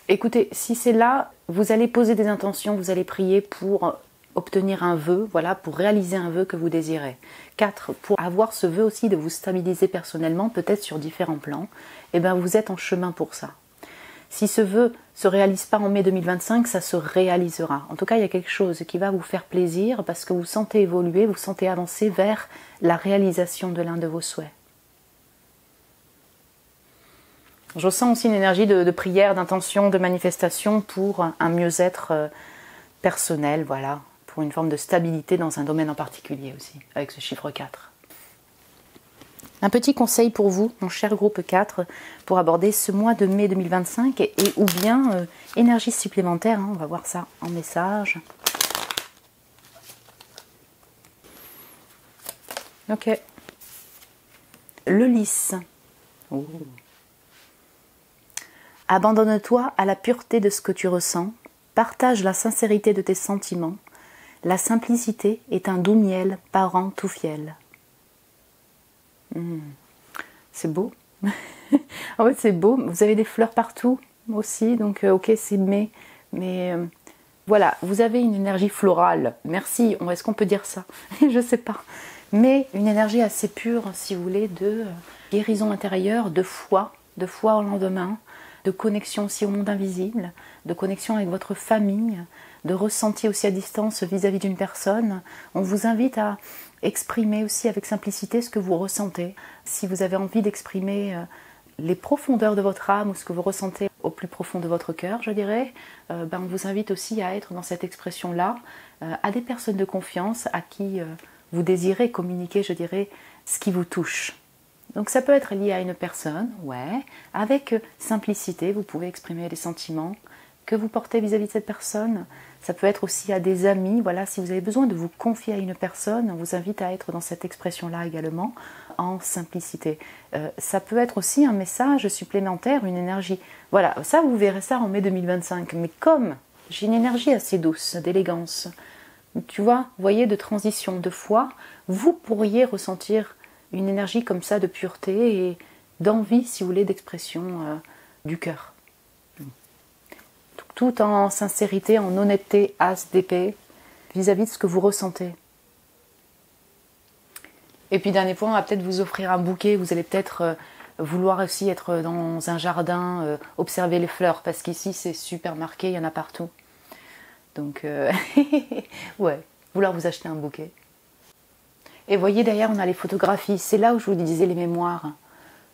Écoutez, si c'est là, vous allez poser des intentions, vous allez prier pour obtenir un vœu, voilà, pour réaliser un vœu que vous désirez. 4, pour avoir ce vœu aussi de vous stabiliser personnellement, peut-être sur différents plans, et bien vous êtes en chemin pour ça. Si ce vœu ne se réalise pas en mai 2025, ça se réalisera. En tout cas, il y a quelque chose qui va vous faire plaisir parce que vous sentez évoluer, vous sentez avancer vers la réalisation de l'un de vos souhaits. Je ressens aussi une énergie de prière, d'intention, de manifestation pour un mieux-être personnel, voilà, pour une forme de stabilité dans un domaine en particulier aussi, avec ce chiffre 4. Un petit conseil pour vous, mon cher groupe 4, pour aborder ce mois de mai 2025 et ou bien énergie supplémentaire, hein, on va voir ça en message. Ok. Le lys. Oh. Abandonne-toi à la pureté de ce que tu ressens, partage la sincérité de tes sentiments. La simplicité est un doux miel, parent tout fiel. C'est beau. En fait, c'est beau. Vous avez des fleurs partout aussi, donc ok, c'est mai. Mais voilà, vous avez une énergie florale. Merci. Est-ce qu'on peut dire ça? Je sais pas. Mais une énergie assez pure, si vous voulez, de guérison intérieure, de foi au lendemain. De connexion aussi au monde invisible, de connexion avec votre famille, de ressenti aussi à distance vis-à-vis d'une personne. On vous invite à exprimer aussi avec simplicité ce que vous ressentez. Si vous avez envie d'exprimer les profondeurs de votre âme ou ce que vous ressentez au plus profond de votre cœur, je dirais, on vous invite aussi à être dans cette expression-là, à des personnes de confiance à qui vous désirez communiquer, je dirais, ce qui vous touche. Donc ça peut être lié à une personne, ouais, avec simplicité, vous pouvez exprimer les sentiments que vous portez vis-à-vis de cette personne. Ça peut être aussi à des amis, voilà, si vous avez besoin de vous confier à une personne, on vous invite à être dans cette expression-là également, en simplicité. Ça peut être aussi un message supplémentaire, une énergie. Voilà, ça vous verrez ça en mai 2025, mais comme j'ai une énergie assez douce, d'élégance, tu vois, vous voyez, de transition, de foi, vous pourriez ressentir une énergie comme ça de pureté et d'envie, si vous voulez, d'expression du cœur. Tout en sincérité, en honnêteté, as d'épée, vis-à-vis de ce que vous ressentez. Et puis dernier point, on va peut-être vous offrir un bouquet. Vous allez peut-être vouloir aussi être dans un jardin, observer les fleurs, parce qu'ici c'est super marqué, il y en a partout. Donc ouais, vouloir vous acheter un bouquet. Et voyez d'ailleurs, on a les photographies, c'est là où je vous disais les mémoires.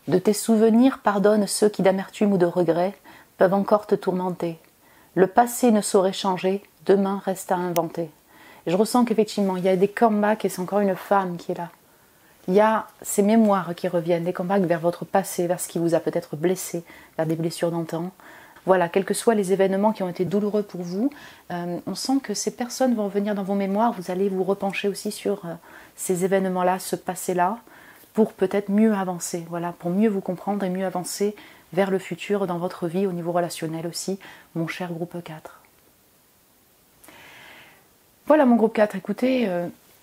De tes souvenirs pardonne ceux qui d'amertume ou de regret peuvent encore te tourmenter. Le passé ne saurait changer, demain reste à inventer. Et je ressens qu'effectivement, il y a des comebacks et c'est encore une femme qui est là. Il y a ces mémoires qui reviennent, des comebacks vers votre passé, vers ce qui vous a peut-être blessé, vers des blessures d'antan. Voilà, quels que soient les événements qui ont été douloureux pour vous, on sent que ces personnes vont venir dans vos mémoires, vous allez vous repencher aussi sur ces événements-là, ce passé-là, pour peut-être mieux avancer, voilà, pour mieux vous comprendre et mieux avancer vers le futur dans votre vie, au niveau relationnel aussi, mon cher groupe 4. Voilà mon groupe 4, écoutez,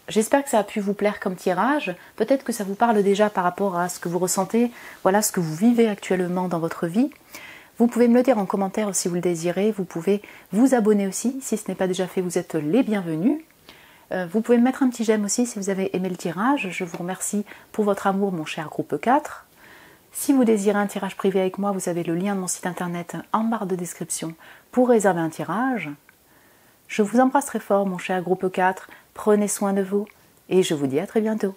j'espère que ça a pu vous plaire comme tirage, peut-être que ça vous parle déjà par rapport à ce que vous ressentez, voilà ce que vous vivez actuellement dans votre vie. Vous pouvez me le dire en commentaire si vous le désirez, vous pouvez vous abonner aussi, si ce n'est pas déjà fait, vous êtes les bienvenus. Vous pouvez me mettre un petit j'aime aussi si vous avez aimé le tirage, je vous remercie pour votre amour mon cher groupe 4. Si vous désirez un tirage privé avec moi, vous avez le lien de mon site internet en barre de description pour réserver un tirage. Je vous embrasse très fort mon cher groupe 4, prenez soin de vous et je vous dis à très bientôt.